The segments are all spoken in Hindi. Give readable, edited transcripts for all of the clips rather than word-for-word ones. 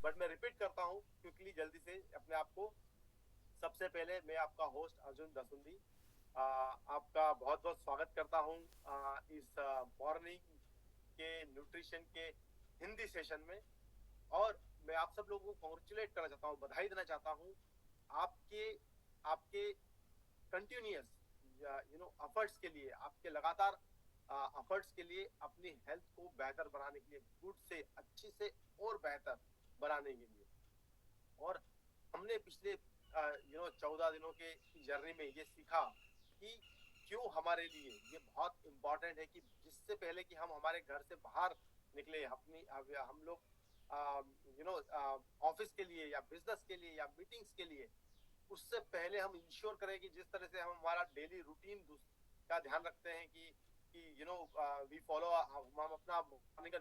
बट मैं रिपीट करता हूँ क्विकली, जल्दी से अपने आप को। सबसे पहले मैं आपका होस्ट अर्जुन दसुंदी आपका बहुत बहुत स्वागत करता हूँ इस मॉर्निंग के न्यूट्रिशन के हिंदी सेशन में। और मैं आप सब लोगों को कॉन्ग्रेचुलेट करना चाहता हूँ, बधाई देना चाहता हूँ आपके आपके कंटिन्यूअस एफर्ट्स के लिए, आपके लगातार एफर्ट्स के लिए, अपनी हेल्थ को बेहतर बनाने के लिए, गुड से अच्छी से और बेहतर बनाने के लिए। और हमने पिछले 14 दिनों के जर्नी में ये सीखा कि क्यों हमारे लिए ये बहुत इम्पोर्टेंट है कि जिससे पहले कि हम हमारे घर से बाहर निकले, अपनी हम लोग ऑफिस के लिए या बिजनेस के लिए या मीटिंग्स के लिए, उससे पहले हम इंश्योर करें कि जिस तरह से हम हमारा डेली रूटीन का ध्यान रखते हैं कि वी फॉलो, हम अपना मॉर्निंग का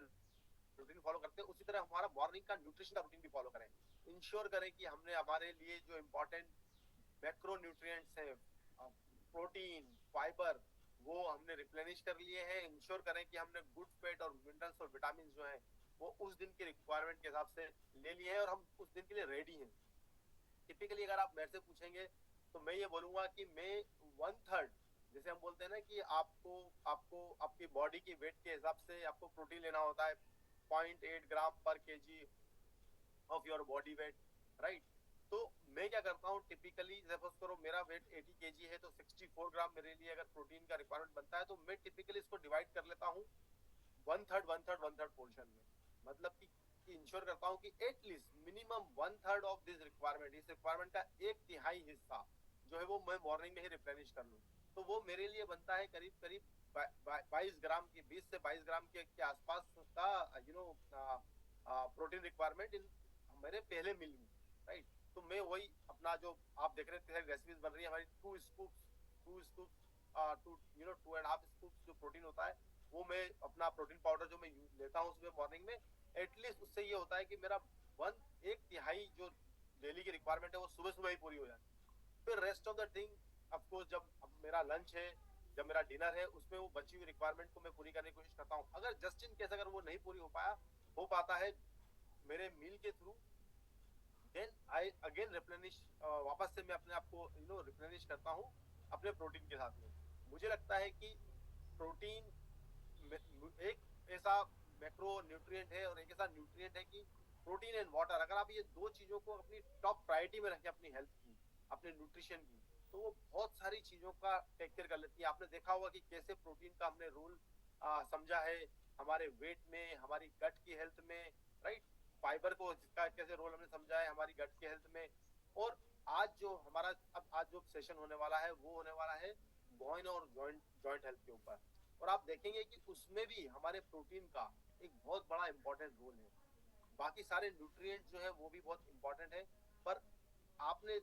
रूटीन फॉलो करते हैं, उसी तरह हमारा मॉर्निंग का न्यूट्रिशन का रूटीन भी फॉलो करें। इंश्योर करें कि हमने हमारे लिए जो इम्पोर्टेंट मैक्रो न्यूट्रिएंट्स हैं, प्रोटीन, फाइबर, वो हमने रिप्लेनिश कर लिए हैं। इंश्योर करें कि हमने गुड फैट और मिनरल्स और विटामिन जो हैं वो उस दिन के रिक्वायरमेंट के हिसाब से ले लिए हैं और हम उस दिन के लिए रेडी हैं। टिपिकली अगर आप मेरे से पूछेंगे तो मैं ये बोलूंगा कि मैं 1/3, जैसे हम बोलते हैं ना कि आपको आपको आपकी बॉडी की वेट के हिसाब से आपको प्रोटीन लेना होता है, 0.8 ग्राम पर KG of your body weight, right. तो मैं क्या करता हूँ टिपिकली, सपोज करो मेरा वेट 80 केजी है तो 64 ग्राम मेरे लिए अगर प्रोटीन का रिक्वायरमेंट बनता है, तो मैं टिपिकली इसको डिवाइड कर लेता हूँ 1/3 पोर्शन में। मतलब कि इंश्योर करता हूँ कि at least minimum 1/3 of this requirement, इस रिक्वायरमेंट का 1/3 हिस्सा जो है वो मैं मॉर्निंग में ही रिप्लेनिश कर लूँ। तो वो मेरे लिए बनता है करीब करीब 22 ग्राम की, 20 से 22 ग्राम के आसपास का प्रोटीन रिक्वायरमेंट इन मेरे पहले मिल में, राइट। तो मैं वही अपना जो आप देख रहे थे रेसिपीज बन रही है हमारी, 2 स्कूप्स जो प्रोटीन होता है, वो मैं अपना प्रोटीन पाउडर जो मैं लेता हूँ सुबह मॉर्निंग में, एटलीस्ट उससे ये होता है कि मेरा 1/3 जो डेली की रिक्वायरमेंट है वो सुबह सुबह ही पूरी हो जाती है। फिर rest of the thing of course जब मेरा लंच है, जब मेरा डिनर है, उसमें वो बची हुई रिक्वायरमेंट को मैं पूरी करने की कोशिश करता हूँ। अगर जस्ट इन केस अगर वो नहीं पूरी हो पाता है मेरे मील के through, then I again replenish, वापस से मैं अपने आप को रिप्लेनिश करता हूँ अपने प्रोटीन के साथ में। मुझे लगता है कि प्रोटीन एक ऐसा मैक्रो न्यूट्रिएंट है और एक ऐसा न्यूट्रिएंट है कि प्रोटीन एंड वाटर, अगर आप ये दो चीजों को अपनी टॉप प्रायोरिटी में रखें, अपनी हेल्थ की, अपने न्यूट्रिशन की, तो वो बहुत सारी चीजों का टेक केयर कर लेती है। आपने देखा होगा कि कैसे प्रोटीन का हमने रोल समझा है हमारे वेट में, हमारी गट की हेल्थ में, राइट। फाइबर को जिसका कैसे रोल हमने समझा है हमारी गट की हेल्थ में। और आज जो सेशन होने वाला है वो होने वाला है बॉइन और जॉइंट जॉइंट हेल्थ के ऊपर। और आप देखेंगे कि उसमें भी हमारे प्रोटीन का एक बहुत बड़ा इंपॉर्टेंट रोल है। बाकी सारे न्यूट्रिएंट जो है वो भी बहुत इंपॉर्टेंट है, पर आपने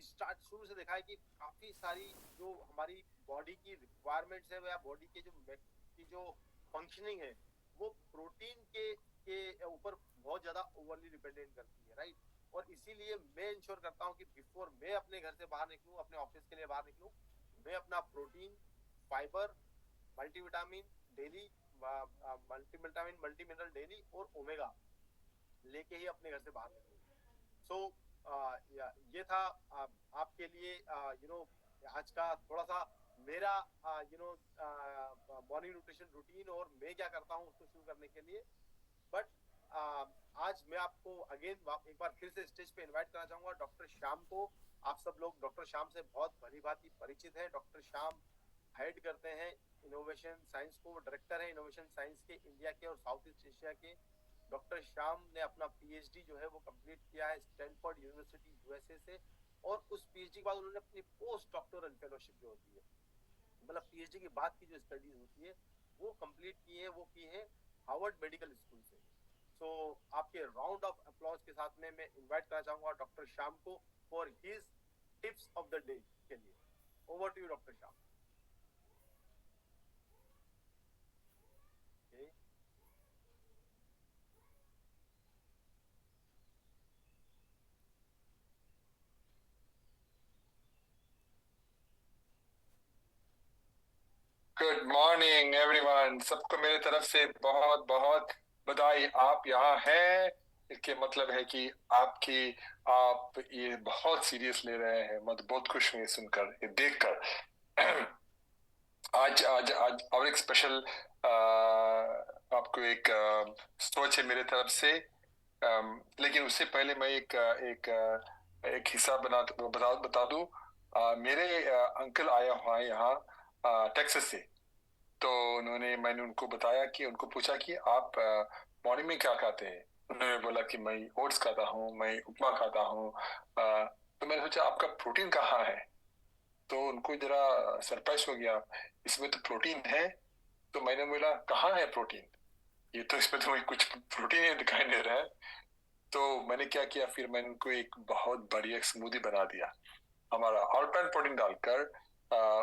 स्टार्ट शुरू से देखा है कि काफी सारी जो हमारी बॉडी की रिक्वायरमेंट्स है या बॉडी के जो फंक्शनिंग है वो प्रोटीन के ऊपर बहुत ज्यादा ओवरली डिपेंडेंट करती है, राइट। और इसीलिए मैं इंश्योर करता हूँ कि बिफोर मैं अपने घर से बाहर निकलूँ, अपने ऑफिस के लिए बाहर निकलूँ, मैं अपना protein, fibre, multivitamin daily, multivitamin multi mineral daily और ओमेगा लेके ही अपने घर से बाहर निकलूँ। ये था आपके लिए आज का थोड़ा सा मेरा मॉर्निंग न्यूट्रिशन रूटीन और मैं क्या करता हूँ उसको शुरू करने के लिए। बट आज मैं आपको अगेन एक बार फिर से स्टेज पे इनवाइट करना चाहूंगा डॉक्टर श्याम को। आप सब लोग डॉक्टर श्याम से बहुत भली भांति परिचित हैं। डॉक्टर श्याम हेड करते हैं इनोवेशन साइंस को, डायरेक्टर है इनोवेशन साइंस के इंडिया के और साउथ ईस्ट एशिया के। डॉक्टर श्याम ने अपना पीएचडी जो है वो कंप्लीट किया है स्टैनफोर्ड यूनिवर्सिटी यूएसए से, और उस पीएचडी के बाद उन्होंने अपनी पोस्ट डॉक्टोरल फेलोशिप जो होती है, मतलब पीएचडी के बाद की जो स्टडीज होती है वो कंप्लीट की है, वो की है हार्वर्ड मेडिकल स्कूल से। सो आपके राउंड ऑफ अप्लॉज के साथ में मैं इनवाइट करना चाहूंगा डॉक्टर श्याम को for his tips of the day के लिए। Over to you doctor Shyam. okay. Good morning everyone, सबको मेरी तरफ से बहुत बहुत बधाई। आप यहाँ हैं इसके मतलब है कि आप ये बहुत सीरियस ले रहे हैं। मैं तो बहुत खुश हूँ ये सुनकर, ये देखकर। आज आज आज और एक स्पेशल आपको एक सोच है मेरे तरफ से। लेकिन उससे पहले मैं एक हिस्सा बता दूं। मेरे अंकल आया हुआ है यहाँ टेक्सास से। तो मैंने उनको बताया कि उनको पूछा कि आप मॉर्निंग में क्या खाते हैं। उन्होंने बोला कि मैं ओट्स खाता हूँ, मैं उपमा खाता हूँ। तो मैंने सोचा आपका प्रोटीन कहाँ है। तो उनको जरा सरप्राइज हो गया, इसमें तो प्रोटीन है। तो मैंने बोला कहाँ है प्रोटीन, ये तो इसमें तो कुछ प्रोटीन ही दिखाई दे रहा है। तो मैंने क्या किया, फिर मैंने उनको एक बहुत बढ़िया स्मूदी बना दिया, हमारा ऑल प्रोटीन डालकर।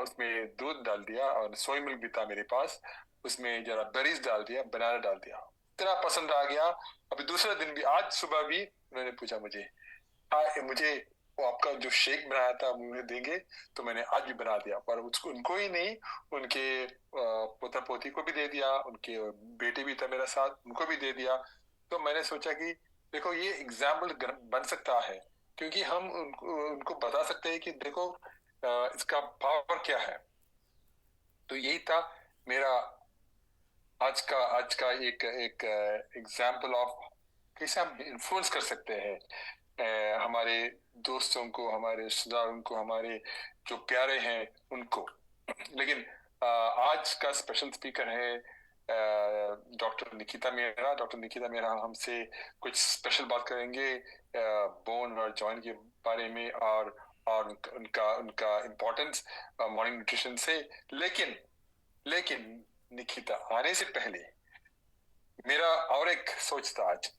उसमें दूध डाल दिया और सोया मिल्क भी था मेरे पास, उसमें जरा बेरीज डाल दिया, बनाना डाल दिया। इतना पसंद आ गया। अभी दूसरे दिन भी, आज सुबह भी उन्होंने पूछा मुझे, हाँ मुझे वो आपका जो शेक बनाया था मुझे देंगे। तो मैंने आज भी बना दिया, पर उसको उनको ही नहीं, उनके पोता पोती को भी दे दिया, उनके बेटे भी था मेरे साथ, उनको भी दे दिया। तो मैंने सोचा कि देखो ये एग्जाम्पल बन सकता है, क्योंकि हम उनको बता सकते हैं कि देखो इसका पावर क्या है। तो यही था मेरा आज का एक एक एग्जाम्पल ऑफ कैसे हम इन्फ्लुएंस कर सकते हैं हमारे दोस्तों को, हमारे रिश्तेदारों को, हमारे जो प्यारे हैं उनको। लेकिन आज का स्पेशल स्पीकर है डॉक्टर निकिता मेहरा। डॉक्टर निकिता मेहरा हमसे कुछ स्पेशल बात करेंगे बोन और जॉइंट के बारे में, और उनका उनका इम्पोर्टेंस मॉर्निंग न्यूट्रिशन से। लेकिन लेकिन निकिता आने से पहले मेरा और एक सोच था आज।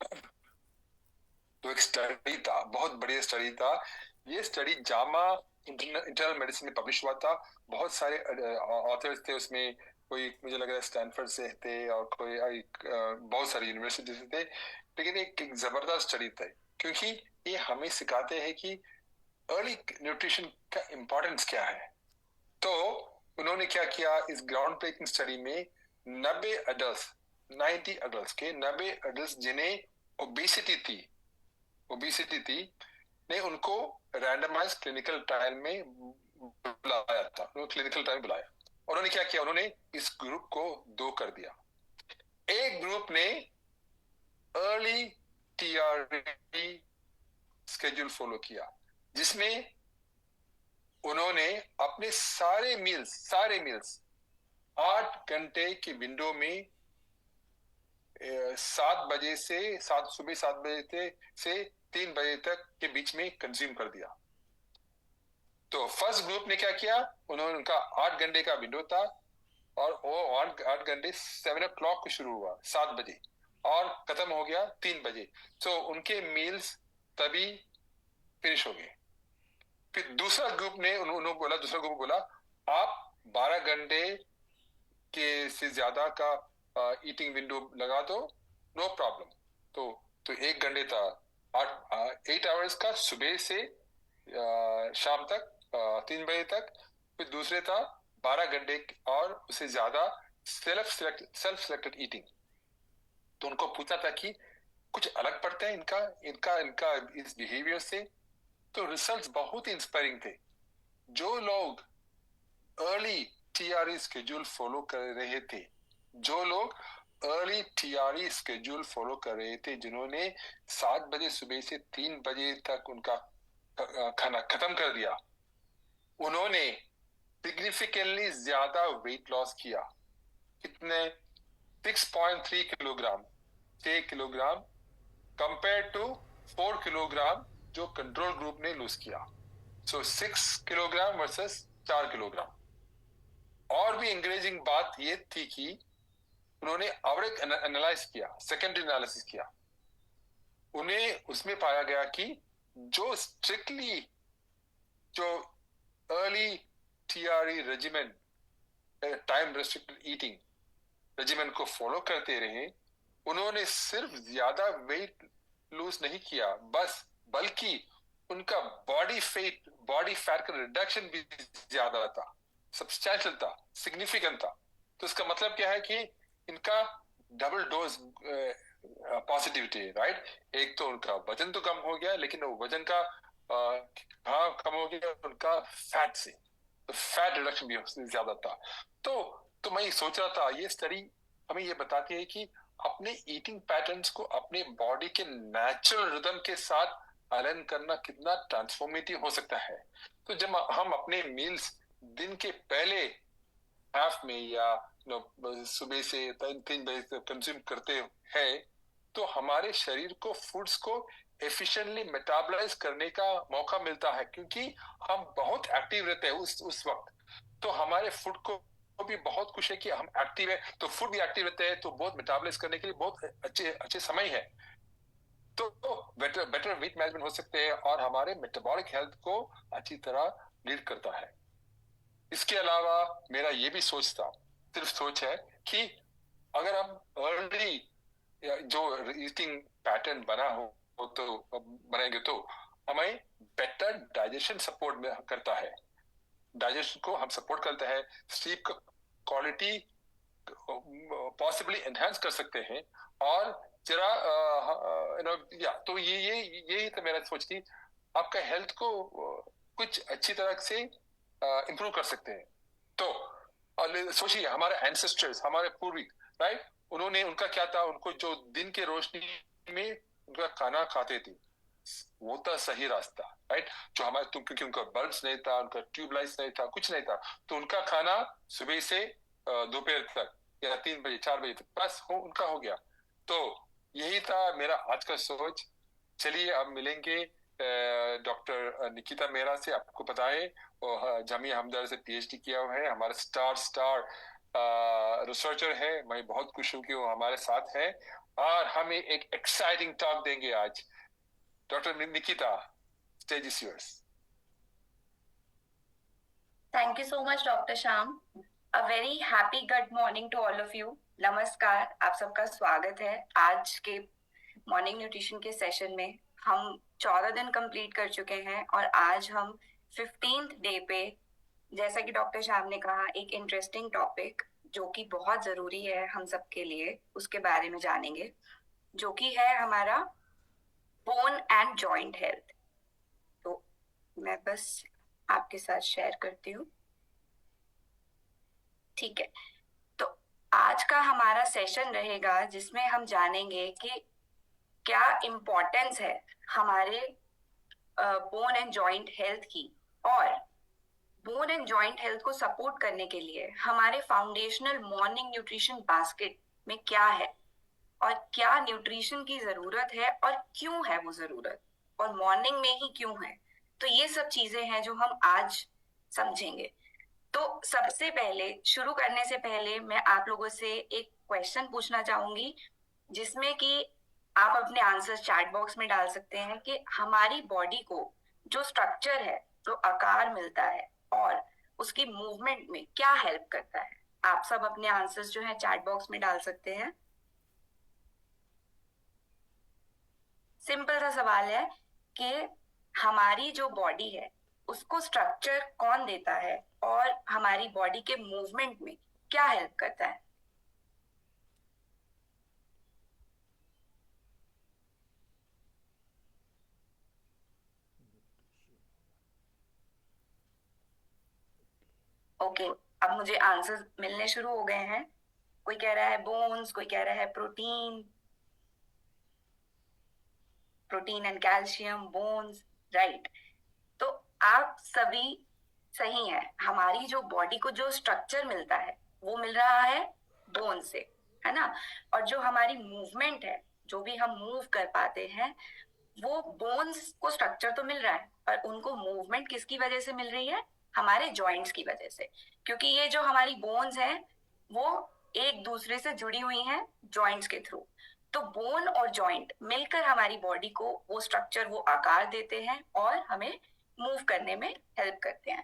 तो एक स्टडी था, बहुत बढ़िया स्टडी था। ये स्टडी जामा इंटरनल मेडिसिन में पब्लिश हुआ था। बहुत सारे ऑथर्स थे उसमें, कोई मुझे लग रहा है स्टैनफोर्ड से थे और कोई बहुत सारी यूनिवर्सिटी से थे। लेकिन एक जबरदस्त स्टडी था, क्योंकि ये हमें सिखाते हैं कि अर्ली न्यूट्रिशन का इम्पोर्टेंस क्या है। तो उन्होंने क्या किया, इस ग्राउंड ब्रेकिंग स्टडी में 90 अडल्ट 90 अडल्ट के 90 अडल्ट जिन्हें ओबेसिटी थी ने उनको रैंडमाइज क्लिनिकल ट्रायल में बुलाया था। उन्होंने क्लिनिकल ट्रायल बुलाया। उन्होंने क्या किया, उन्होंने इस ग्रुप को दो कर दिया। एक ग्रुप ने अर्ली टीआरई स्केड्यूल फॉलो किया, जिसमें उन्होंने अपने सारे मील्स 8 घंटे की विंडो में 7 बजे से सुबह 7 बजे से 3 बजे तक के बीच में कंज्यूम कर दिया। तो फर्स्ट ग्रुप ने क्या किया, उन्होंने उनका 8 घंटे का विंडो था, और वो 8 घंटे 7 o'clock को शुरू हुआ 7 बजे और खत्म हो गया 3 बजे। तो उनके मील्स तभी फिनिश हो गए। फिर दूसरा ग्रुप ने दूसरा ग्रुप बोला आप 12 घंटे के से ज्यादा का ईटिंग विंडो लगा दो, नो प्रॉब्लम। तो 1 घंटे था 8 आवर्स का, सुबह से शाम तक 3 बजे तक। फिर दूसरे था 12 घंटे और उससे ज्यादा सेल्फ सिलेक्टेड ईटिंग। तो उनको पूछा था कि कुछ अलग पड़ता है इनका इनका इनका इस बिहेवियर से। तो रिजल्ट्स बहुत ही इंस्पायरिंग थे। जो लोग अर्ली टीआरई स्केड्यूल फॉलो कर रहे थे, जो लोग अर्ली टीआरई स्केड्यूल फॉलो कर रहे थे, जिन्होंने 7 बजे सुबह से 3 बजे तक उनका खाना खत्म कर दिया, उन्होंने सिग्निफिकेंटली ज्यादा वेट लॉस किया। कितने? 6.3 kilogram, 6 kilogram compare to 4 kilogram जो कंट्रोल ग्रुप ने लूज किया। So 6 kilogram versus 4 kilogram. और भी एंकरेजिंग बात ये थी कि उन्होंने एवरेज एनालाइज किया, सेकेंडरी एनालिसिस किया। उन्हें उसमें पाया गया कि जो स्ट्रिक्टली जो early TRE regiment, time restricted eating regiment को फॉलो करते रहे, उन्होंने सिर्फ ज्यादा वेट लूज नहीं किया, बल्कि उनका बॉडी फैट का रिडक्शन भी ज्यादा था, सब्सटैंशियल था, सिग्निफिकेंट था। तो इसका मतलब क्या है कि इनका डबल डोज पॉजिटिविटी, राइट? एक तो उनका वजन तो कम हो गया, लेकिन वो वजन का हाँ कम हो गया उनका फैट से, तो फैट रिडक्शन भी ज्यादा था। तो मैं सोच रहा था ये स्टडी हमें ये बताती है कि अपने ईटिंग पैटर्न्स को अपने बॉडी के नेचुरल रिदम के साथ अलाइन करना कितना ट्रांसफॉर्मेटिव हो सकता है। तो जब हम अपने मील्स दिन के पहले हाफ में या सुबह से 3 बजे तक कंज्यूम करते हैं, तो हमारे शरीर को फूड्स को एफिशिएंटली मेटाबलाइज करने का मौका मिलता है, क्योंकि हम बहुत एक्टिव रहते हैं उस वक्त। तो हमारे फूड को भी बहुत खुश है कि हम एक्टिव है, तो फूड भी एक्टिव रहते हैं, तो बहुत मेटाबलाइज करने के लिए बहुत अच्छे समय है। तो बेटर वेट मैनेजमेंट हो सकते हैं और हमारे मेटाबॉलिक हेल्थ को अच्छी तरह लीड करता है। इसके अलावा मेरा ये भी सोच था, सिर्फ सोच है, कि अगर हम अर्ली जो ईटिंग पैटर्न बनाएंगे तो हमें बेटर डाइजेशन सपोर्ट करता है, डाइजेशन को हम सपोर्ट करता है, स्लीप का क्वालिटी पॉसिबली एनहांस कर सकते हैं। और जरा तो यही तो मेरा सोच की आपका हेल्थ को कुछ अच्छी तरह से इम्प्रूव कर सकते हैं। तो सोचिए हमारे एंसेस्टर्स, हमारे पूर्वज, राइट, उन्होंने उनका क्या था, उनको जो दिन के रोशनी में उनका खाना खाते थे वो था सही रास्ता, राइट। जो हमारे क्योंकि उनका बल्ब्स नहीं था, उनका ट्यूबलाइट्स नहीं था, कुछ नहीं था, तो उनका खाना सुबह से दोपहर तक या 3 बजे 4 बजे तक बस उनका हो गया। तो यही था मेरा आज का सोच। चलिए अब मिलेंगे डॉक्टर निकिता मेहरा से। आपको पता है वो जामिया हमदर्द से पीएचडी किया हुआ है, हमारा स्टार रिसर्चर है। मैं बहुत खुश हूँ कि वो हमारे साथ है और हमें एक एक्साइटिंग टॉक देंगे आज। Dr. Nikita, stage is yours. Thank you so much, Dr. Sham. A very happy good morning to all of you. नमस्कार, आप सबका स्वागत है आज के मॉर्निंग न्यूट्रिशन के सेशन में। हम 14 दिन कंप्लीट कर चुके हैं और आज हम 15th डे पे, जैसा कि डॉक्टर श्याम ने कहा, एक इंटरेस्टिंग टॉपिक जो कि बहुत जरूरी है हम सबके लिए, उसके बारे में जानेंगे, जो कि है हमारा बोन एंड जॉइंट हेल्थ। तो मैं बस आपके साथ शेयर करती हूँ, ठीक है। तो आज का हमारा सेशन रहेगा जिसमें हम जानेंगे कि क्या इम्पोर्टेंस है हमारे बोन एंड जॉइंट हेल्थ की, और बोन एंड जॉइंट हेल्थ को सपोर्ट करने के लिए हमारे फाउंडेशनल मॉर्निंग न्यूट्रिशन बास्केट में क्या है और क्या न्यूट्रिशन की जरूरत है और क्यों है वो जरूरत, और मॉर्निंग में ही क्यों है। तो ये सब चीजें हैं जो हम आज समझेंगे। तो सबसे पहले, शुरू करने से पहले मैं आप लोगों से एक क्वेश्चन पूछना चाहूंगी, जिसमें कि आप अपने आंसर चैट बॉक्स में डाल सकते हैं कि हमारी बॉडी को जो स्ट्रक्चर है, जो आकार मिलता है और उसकी मूवमेंट में क्या हेल्प करता है। आप सब अपने आंसर्स जो है चैट बॉक्स में डाल सकते हैं। सिंपल सा सवाल है कि हमारी जो बॉडी है उसको स्ट्रक्चर कौन देता है और हमारी बॉडी के मूवमेंट में क्या हेल्प करता है। ओके, अब मुझे आंसर्स मिलने शुरू हो गए हैं। कोई कह रहा है बोन्स, कोई कह रहा है protein and calcium, bones, right. तो आप सभी सही हैं। हमारी जो बॉडी को जो स्ट्रक्चर मिलता है वो मिल रहा है बोन से, है ना। और जो हमारी मूवमेंट है, जो भी हम मूव कर पाते हैं, वो बोन्स को स्ट्रक्चर तो मिल रहा है, पर उनको मूवमेंट किसकी वजह से मिल रही है? हमारे जॉइंट्स की वजह से। क्योंकि ये जो हमारी बोन्स हैं वो एक दूसरे से जुड़ी हुई हैं जॉइंट्स के थ्रू। तो बोन और जॉइंट मिलकर हमारी बॉडी को वो स्ट्रक्चर, वो आकार देते हैं और हमें मूव करने में हेल्प करते हैं।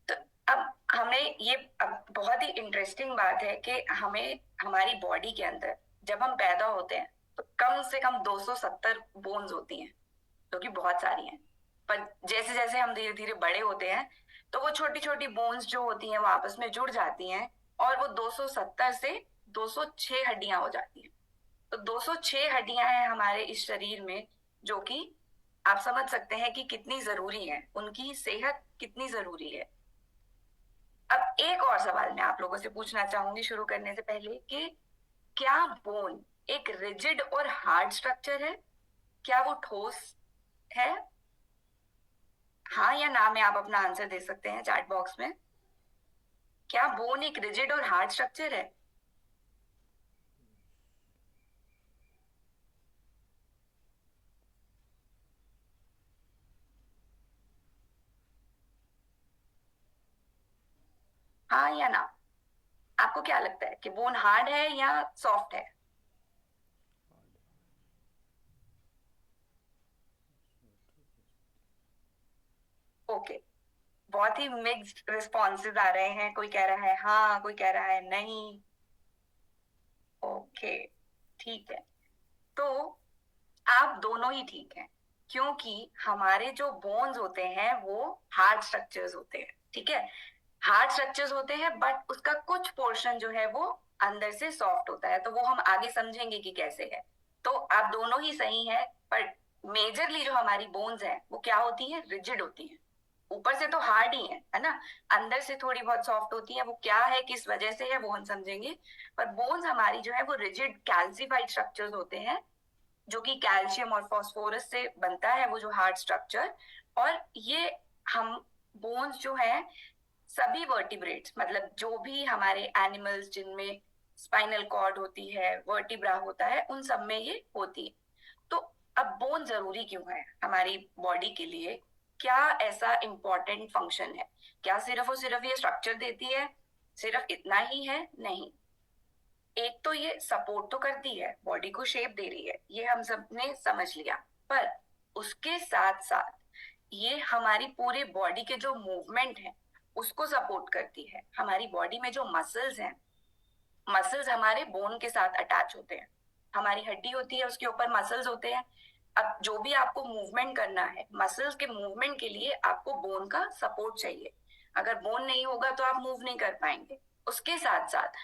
तो अब हमें ये, अब बहुत ही इंटरेस्टिंग बात है कि हमें हमारी बॉडी के अंदर जब हम पैदा होते हैं तो कम से कम 270 बोन्स होती हैं, जो कि बहुत सारी हैं। पर जैसे जैसे हम धीरे धीरे बड़े होते हैं तो वो छोटी छोटी बोन्स जो होती हैं वो आपस में जुड़ जाती हैं और वो 270 से 206 हड्डियां हो जाती हैं। तो 206 हड्डियां हैं हमारे इस शरीर में, जो कि आप समझ सकते हैं कि कितनी जरूरी है, उनकी सेहत कितनी जरूरी है। अब एक और सवाल मैं आप लोगों से पूछना चाहूंगी शुरू करने से पहले कि क्या बोन एक रिजिड और हार्ड स्ट्रक्चर है? क्या वो ठोस है? हाँ या ना में आप अपना आंसर दे सकते हैं चैट बॉक्स में। क्या बोन एक रिजिड और हार्ड स्ट्रक्चर है? हाँ या ना? आपको क्या लगता है कि बोन हार्ड है या सॉफ्ट है? ओके, बहुत ही मिक्स्ड रिस्पॉन्सेज आ रहे हैं। कोई कह रहा है हाँ, कोई कह रहा है नहीं। ओके, ठीक है। तो आप दोनों ही ठीक हैं, क्योंकि हमारे जो बोन्स होते हैं वो हार्ड स्ट्रक्चर्स होते हैं, ठीक है। हार्ड स्ट्रक्चर्स होते हैं, बट उसका कुछ पोर्शन जो है वो अंदर से सॉफ्ट होता है, तो वो हम आगे समझेंगे कि कैसे है। तो आप दोनों ही सही हैं, पर मेजरली जो हमारी बोन्स हैं वो क्या होती है? रिजिड होती है। ऊपर से तो हार्ड ही है ना, अंदर से थोड़ी बहुत सॉफ्ट होती है। वो क्या है, किस वजह से है, वो हम समझेंगे। पर बोन्स हमारी जो है वो रिजिड कैल्सिफाइड स्ट्रक्चर्स होते हैं, जो कि कैल्शियम और फास्फोरस से बनता है वो जो हार्ड स्ट्रक्चर। और ये हम बोन्स जो है सभी वर्टिब्रेट्स, मतलब जो भी हमारे एनिमल्स जिनमें स्पाइनल कॉर्ड होती है, वर्टिब्रा होता है, उन सब में ये होती है। तो अब बोन जरूरी क्यों है हमारी बॉडी के लिए? क्या ऐसा इंपॉर्टेंट फंक्शन है? क्या सिर्फ और सिर्फ ये स्ट्रक्चर देती है, सिर्फ इतना ही है? नहीं। एक तो ये सपोर्ट तो करती है, बॉडी को शेप दे रही है, ये हम सब ने समझ लिया। पर उसके साथ साथ ये हमारी पूरे बॉडी के जो मूवमेंट है उसको सपोर्ट करती है। हमारी बॉडी में जो मसल्स हैं, मसल्स हमारे बोन के साथ अटैच होते हैं। हमारी हड्डी होती है, उसके ऊपर मसल्स होते हैं। अब जो भी आपको मूवमेंट करना है, मसल्स के मूवमेंट के लिए आपको बोन का सपोर्ट चाहिए। अगर बोन नहीं होगा तो आप मूव नहीं कर पाएंगे। उसके साथ साथ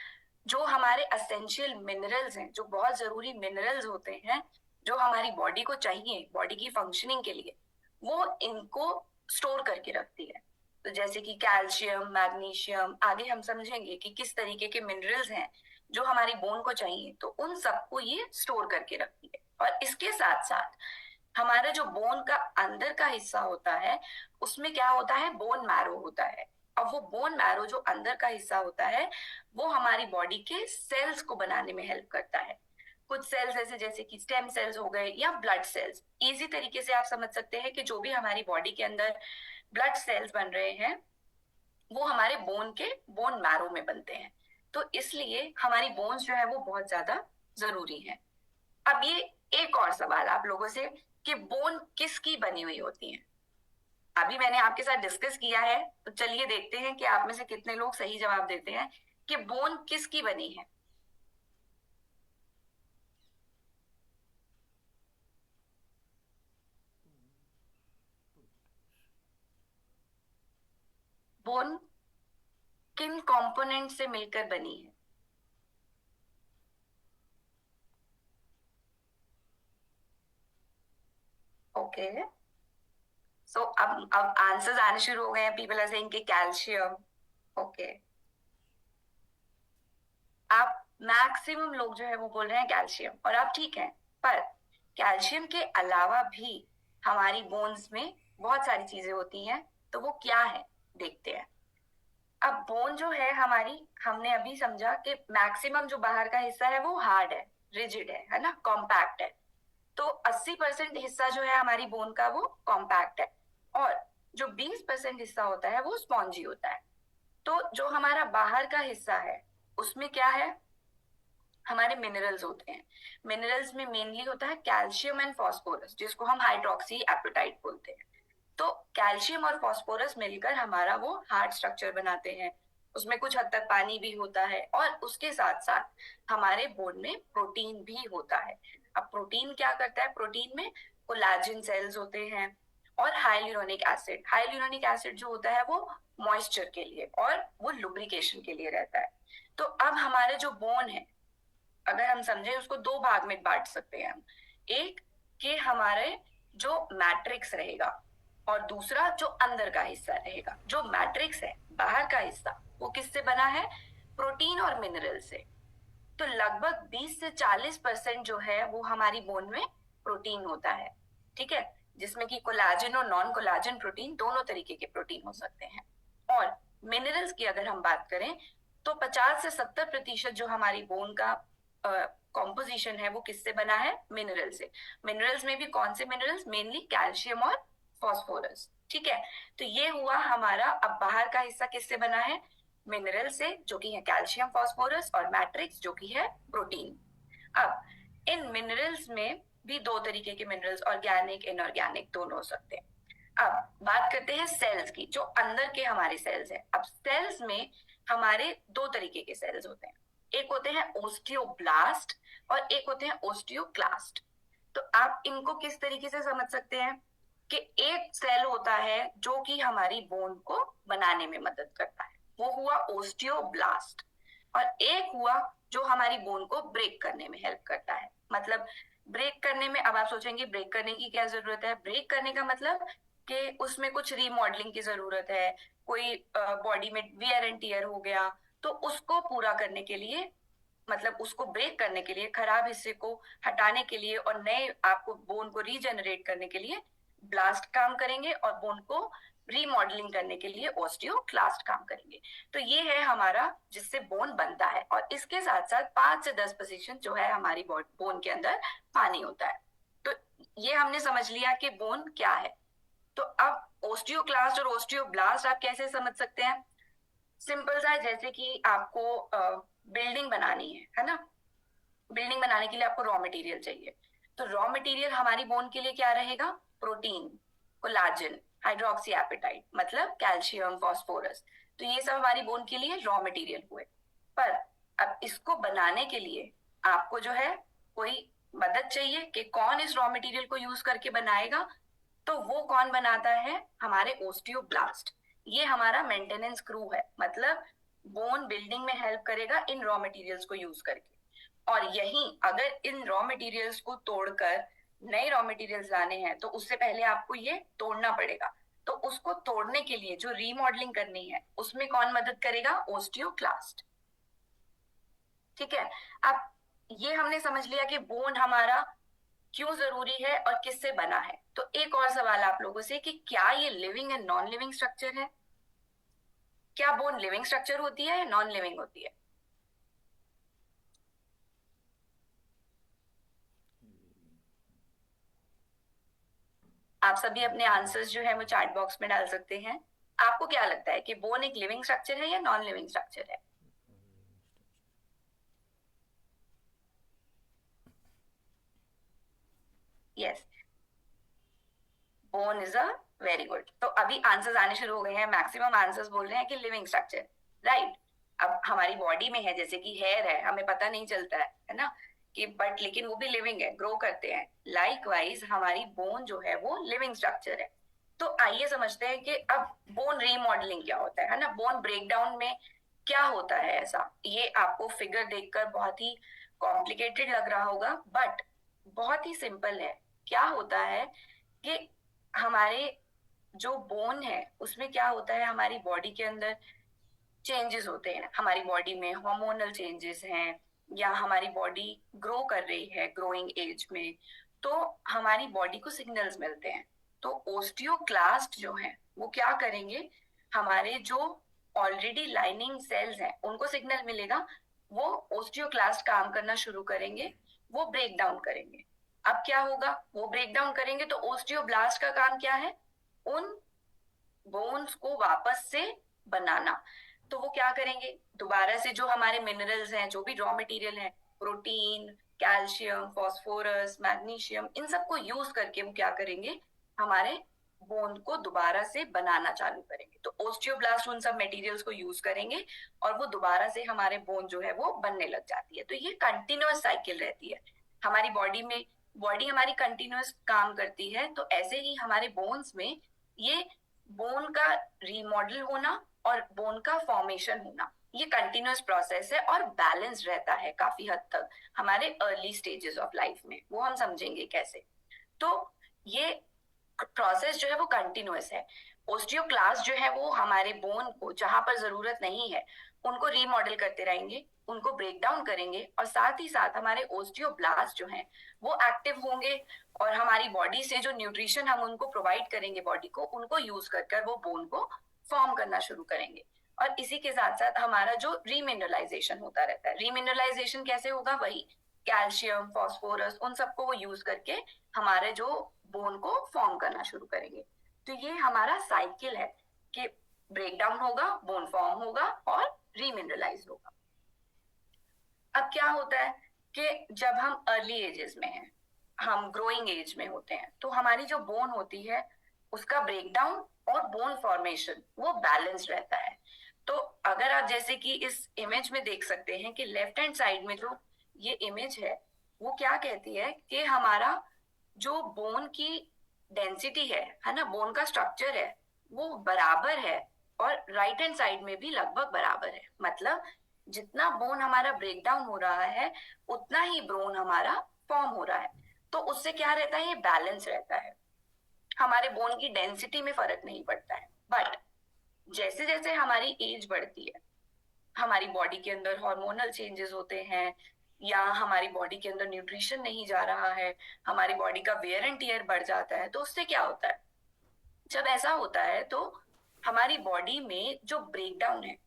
जो हमारे असेंशियल मिनरल्स हैं, जो बहुत जरूरी मिनरल्स होते हैं, जो हमारी बॉडी को चाहिए बॉडी की फंक्शनिंग के लिए, वो इनको स्टोर करके रखती है। तो जैसे कि कैल्शियम, मैग्नीशियम, आगे हम समझेंगे कि किस तरीके के मिनरल्स हैं जो हमारी बोन को चाहिए, तो उन सबको ये स्टोर करके रखती है। और इसके साथ साथ हमारा जो बोन का अंदर का हिस्सा होता है, उसमें क्या होता है? बोन मैरो होता है। अब वो बोन मैरो जो अंदर का हिस्सा होता है, वो हमारी बॉडी के सेल्स को बनाने में हेल्प करता है। कुछ सेल्स ऐसे जैसे कि स्टेम सेल्स हो गए या ब्लड सेल्स। इजी तरीके से आप समझ सकते हैं कि जो भी हमारी बॉडी के अंदर ब्लड सेल्स बन रहे हैं, वो हमारे बोन के बोन मैरो में बनते हैं। तो इसलिए हमारी बोन्स जो है वो बहुत ज्यादा जरूरी है। अब ये एक और सवाल आप लोगों से कि बोन किसकी बनी हुई होती है? अभी मैंने आपके साथ डिस्कस किया है, तो चलिए देखते हैं कि आप में से कितने लोग सही जवाब देते हैं कि बोन किसकी बनी है। बोन किन कंपोनेंट से मिलकर बनी है? ओके, सो अब आंसर्स आने शुरू हो गए हैं। पीपल आर सेइंग कि कैल्शियम। ओके, आप मैक्सिमम लोग जो है वो बोल रहे हैं कैल्शियम, और आप ठीक है। पर कैल्शियम के अलावा भी हमारी बोन्स में बहुत सारी चीजें होती हैं, तो वो क्या है देखते हैं। अब बोन जो है हमारी, हमने अभी समझा कि मैक्सिमम जो बाहर का हिस्सा है वो हार्ड है, रिजिड है ना, कॉम्पैक्ट है। तो 80% हिस्सा जो है हमारी बोन का वो कॉम्पैक्ट है, और जो 20% हिस्सा होता है वो स्पॉन्जी होता है। तो जो हमारा बाहर का हिस्सा है उसमें क्या है? हमारे मिनरल्स होते हैं। मिनरल्स में मेनली होता है कैल्शियम एंड फास्फोरस, जिसको हम हाइड्रोक्सी एपेटाइट बोलते हैं। तो कैल्शियम और फास्फोरस मिलकर हमारा वो हार्ड स्ट्रक्चर बनाते हैं। उसमें कुछ हद तक पानी भी होता है, और उसके साथ साथ हमारे बोन में प्रोटीन भी होता है। अब प्रोटीन क्या करता है? प्रोटीन में कोलेजन सेल्स होते हैं और हाइलुरोनिक एसिड। हाइलुरोनिक एसिड जो होता है वो मॉइस्चर के लिए और वो लुब्रिकेशन के लिए रहता है। तो अब हमारे जो बोन है अगर हम समझे उसको दो भाग में बांट सकते हैं हम। एक कि हमारे जो मैट्रिक्स रहेगा और दूसरा जो अंदर का हिस्सा रहेगा। जो मैट्रिक्स है, बाहर का हिस्सा, वो किससे बना है? प्रोटीन और मिनरल से। तो लगभग 20 से 40% जो है वो हमारी बोन में प्रोटीन होता है, ठीक है, जिसमें कि कोलाजन और नॉन कोलाजन प्रोटीन दोनों तरीके के प्रोटीन हो सकते हैं। और मिनरल्स की अगर हम बात करें तो 50 से 70% जो हमारी बोन का कॉम्पोजिशन है वो किससे बना है? मिनरल से। मिनरल्स में भी कौन से मिनरल्स? मेनली कैल्शियम और फॉस्फोरस, ठीक है। तो ये हुआ हमारा। अब बाहर का हिस्सा किससे बना है? मिनरल से, जो कि है कैल्शियम, फॉस्फोरस, और मैट्रिक्स जो कि है प्रोटीन। अब इन मिनरल्स में भी दो तरीके के मिनरल्स, ऑर्गेनिक, इनऑर्गेनिक, दोनों हो सकते हैं। अब बात करते हैं सेल्स की, जो अंदर के हमारे सेल्स हैं। अब सेल्स में हमारे दो तरीके के सेल्स होते हैं। एक होते हैं ओस्टियोब्लास्ट और एक होते हैं ओस्टियोक्लास्ट। तो आप इनको किस तरीके से समझ सकते हैं कि एक सेल होता है जो कि हमारी बोन को बनाने में मदद करता है, वो हुआ ओस्टियोब्लास्ट। और एक हुआ जो हमारी बोन को ब्रेक करने में हेल्प करता है। मतलब ब्रेक करने में, अब आप सोचेंगे ब्रेक करने की क्या जरूरत है? ब्रेक करने का मतलब कि उसमें कुछ रीमॉडलिंग की जरूरत है, कोई बॉडी में वियर एंड टियर हो गया, तो उसको पूरा करने के लिए, मतलब उसको ब्रेक करने के लिए, खराब हिस्से को हटाने के लिए और नए आपको बोन को रीजनरेट करने के लिए ब्लास्ट काम करेंगे, और बोन को रीमॉडलिंग करने के लिए ओस्टियोक्लास्ट काम करेंगे। तो ये है हमारा जिससे बोन बनता है। और इसके साथ साथ 5 से 10% जो है हमारी बोन के अंदर पानी होता है। तो ये हमने समझ लिया कि बोन क्या है। तो अब ओस्टियोक्लास्ट और ओस्टियोब्लास्ट आप कैसे समझ सकते हैं? सिंपल सा है, जैसे कि आपको बिल्डिंग बनानी है ना। बिल्डिंग बनाने के लिए आपको रॉ मटेरियल चाहिए। तो रॉ मटेरियल हमारी बोन के लिए क्या रहेगा? प्रोटीन, कोलाजन, हाइड्रोक्सी एपेटाइट, मतलब कैल्शियम, फॉस्फोरस। तो ये सब हमारी बोन के लिए रॉ मटेरियल हुए। पर अब इसको बनाने के लिए आपको जो है कोई मदद चाहिए कि कौन इस रॉ मटेरियल को यूज करके बनाएगा। तो वो कौन बनाता है? हमारे ओस्टियोब्लास्ट। ये हमारा मेंटेनेंस क्रू है, मतलब बोन बिल्डिंग में हेल्प करेगा इन रॉ मटेरियल्स को यूज करके। और यही अगर इन रॉ मटेरियल्स को तोड़कर नए रॉ मटेरियल्स लाने हैं तो उससे पहले आपको ये तोड़ना पड़ेगा। तो उसको तोड़ने के लिए जो रीमॉडलिंग करनी है उसमें कौन मदद करेगा? ओस्टियोक्लास्ट, ठीक है। अब ये हमने समझ लिया कि बोन हमारा क्यों जरूरी है और किससे बना है। तो एक और सवाल आप लोगों से कि क्या ये living and non living structure है? क्या बोन लिविंग स्ट्रक्चर होती है या नॉन लिविंग होती है? आप सभी अपने आंसर्स जो है वो चैट बॉक्स में डाल सकते हैं। आपको क्या लगता है कि बोन एक लिविंग स्ट्रक्चर है या नॉन लिविंग स्ट्रक्चर है? Yes, bone is a very good. तो अभी आंसर्स आने शुरू हो गए हैं। मैक्सिमम आंसर्स बोल रहे हैं कि लिविंग स्ट्रक्चर, राइट। अब हमारी बॉडी में है, जैसे कि हेयर है, हमें पता नहीं चलता है ना कि, बट लेकिन वो भी लिविंग है, ग्रो करते हैं। लाइकवाइज हमारी बोन जो है वो लिविंग स्ट्रक्चर है। तो आइए समझते हैं कि अब बोन रीमॉडलिंग क्या होता है ना, बोन ब्रेकडाउन में क्या होता है। ऐसा ये आपको फिगर देखकर बहुत ही कॉम्प्लिकेटेड लग रहा होगा, बट बहुत ही सिंपल है। क्या होता है कि हमारे जो बोन है उसमें क्या होता है, हमारी बॉडी के अंदर चेंजेस होते हैं। हमारी बॉडी में हार्मोनल चेंजेस हैं, या हमारी बॉडी ग्रो कर रही है, ग्रोइंग एज में, तो हमारी बॉडी को सिग्नल्स मिलते हैं। तो ओस्टियोक्लास्ट जो है वो क्या करेंगे, हमारे जो ऑलरेडी लाइनिंग सेल्स हैं उनको सिग्नल मिलेगा, वो ओस्टियोक्लास्ट काम करना शुरू करेंगे, वो ब्रेक डाउन करेंगे। अब क्या होगा, वो ब्रेक डाउन करेंगे तो ओस्टियोब्लास्ट का काम क्या है? उन बोन्स को वापस से बनाना। तो वो क्या करेंगे, दोबारा से जो हमारे मिनरल्स हैं, जो भी रॉ मटेरियल है, प्रोटीन, कैल्शियम, फॉस्फोरस, मैग्नीशियम, इन सबको यूज करके वो क्या करेंगे, हमारे बोन को दोबारा से बनाना चालू करेंगे। तो ओस्टियोब्लास्ट उन सब मटेरियल्स को यूज करेंगे और वो दोबारा से हमारे बोन जो है वो बनने लग जाती है। तो ये कंटिन्यूअस साइकिल रहती है हमारी बॉडी में। बॉडी हमारी कंटिन्यूअस काम करती है, तो ऐसे ही हमारे बोन्स में ये बोन का रीमॉडल होना और बोन का फॉर्मेशन होना, ये कंटिन्यूअस प्रोसेस है और बैलेंस रहता है काफी हद तक हमारे अर्ली स्टेजेस ऑफ लाइफ में, वो हम समझेंगे कैसे। तो ये प्रोसेस जो है वो कंटिन्यूअस है। ओस्टियोक्लास्ट जो है वो हमारे बोन को जहां पर जरूरत नहीं है उनको रीमॉडल करते रहेंगे, उनको ब्रेक डाउन करेंगे, और साथ ही साथ हमारे ओस्टियोब्लास्ट जो हैं वो एक्टिव होंगे और हमारी बॉडी से जो न्यूट्रिशन हम उनको प्रोवाइड करेंगे बॉडी को, उनको यूज कर वो बोन को फॉर्म करना शुरू करेंगे। और इसी के साथ साथ हमारा जो रीमिनरलाइजेशन होता रहता है, रीमिनरलाइजेशन कैसे होगा, वही कैल्शियम, फास्फोरस, उन सबको वो यूज करके हमारे जो बोन को फॉर्म करना शुरू करेंगे। तो ये हमारा साइकिल है कि ब्रेक डाउन होगा, बोन फॉर्म होगा और रीमिनरलाइज होगा। अब क्या होता है कि जब हम अर्ली एजेस में हैं, हम ग्रोइंग एज में होते हैं, तो हमारी जो बोन होती है उसका ब्रेक डाउन और बोन फॉर्मेशन वो बैलेंस रहता है। तो अगर आप जैसे कि इस इमेज में देख सकते हैं कि लेफ्ट हैंड साइड में जो ये इमेज है वो क्या कहती है कि हमारा जो बोन की डेंसिटी है ना, बोन का स्ट्रक्चर है वो बराबर है, और राइट हैंड साइड में भी लगभग बराबर है। मतलब जितना बोन हमारा ब्रेक डाउन हो रहा है उतना ही बोन हमारा फॉर्म हो रहा है। तो उससे क्या रहता है, ये बैलेंस रहता है, हमारे बोन की डेंसिटी में फर्क नहीं पड़ता है। बट जैसे जैसे हमारी एज बढ़ती है, हमारी बॉडी के अंदर हार्मोनल चेंजेस होते हैं, या हमारी बॉडी के अंदर न्यूट्रिशन नहीं जा रहा है, हमारी बॉडी का वेयर एंड टियर बढ़ जाता है, तो उससे क्या होता है, जब ऐसा होता है तो हमारी बॉडी में जो ब्रेकडाउन है,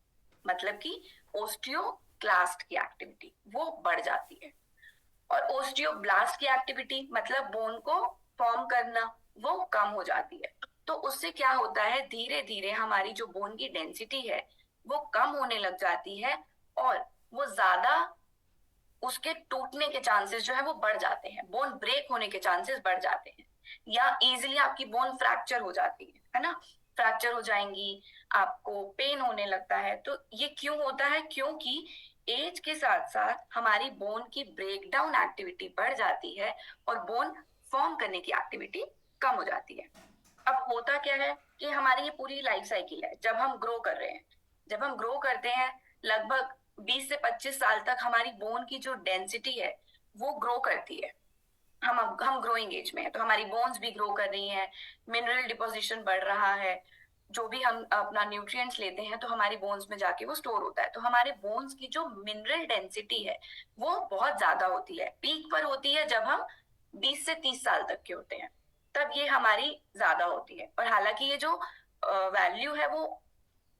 मतलब कि ओस्टियोक्लास्ट की एक्टिविटी वो बढ़ जाती है, और ओस्टियोब्लास्ट की एक्टिविटी मतलब बोन को फॉर्म करना वो कम हो जाती है। तो उससे क्या होता है, धीरे धीरे हमारी जो बोन की डेंसिटी है वो कम होने लग जाती है, और वो ज्यादा उसके टूटने के चांसेस जो है वो बढ़ जाते हैं, बोन ब्रेक होने के चांसेस बढ़ जाते हैं, या इजीली आपकी बोन फ्रैक्चर हो जाती है ना, फ्रैक्चर हो जाएंगी, आपको पेन होने लगता है। तो ये क्यों होता है, क्योंकि एज के साथ साथ हमारी बोन की ब्रेकडाउन एक्टिविटी बढ़ जाती है और बोन फॉर्म करने की एक्टिविटी कम हो जाती है। अब होता क्या है कि हमारी ये पूरी लाइफ साइकिल है, जब हम ग्रो कर रहे हैं, जब हम ग्रो करते हैं लगभग 20 से 25 साल तक हमारी बोन की जो डेंसिटी है वो ग्रो करती है। हम ग्रोइंग एज में है तो हमारी बोन्स भी ग्रो कर रही हैं, मिनरल डिपोजिशन बढ़ रहा है, जो भी हम अपना न्यूट्रिएंट्स लेते हैं तो हमारी बोन्स में जाके वो स्टोर होता है। तो हमारे बोन्स की जो मिनरल डेंसिटी है वो बहुत ज्यादा होती है, पीक पर होती है जब हम 20 से 30 साल तक के होते हैं, तब ये हमारी ज्यादा होती है। और हालांकि ये जो वैल्यू है वो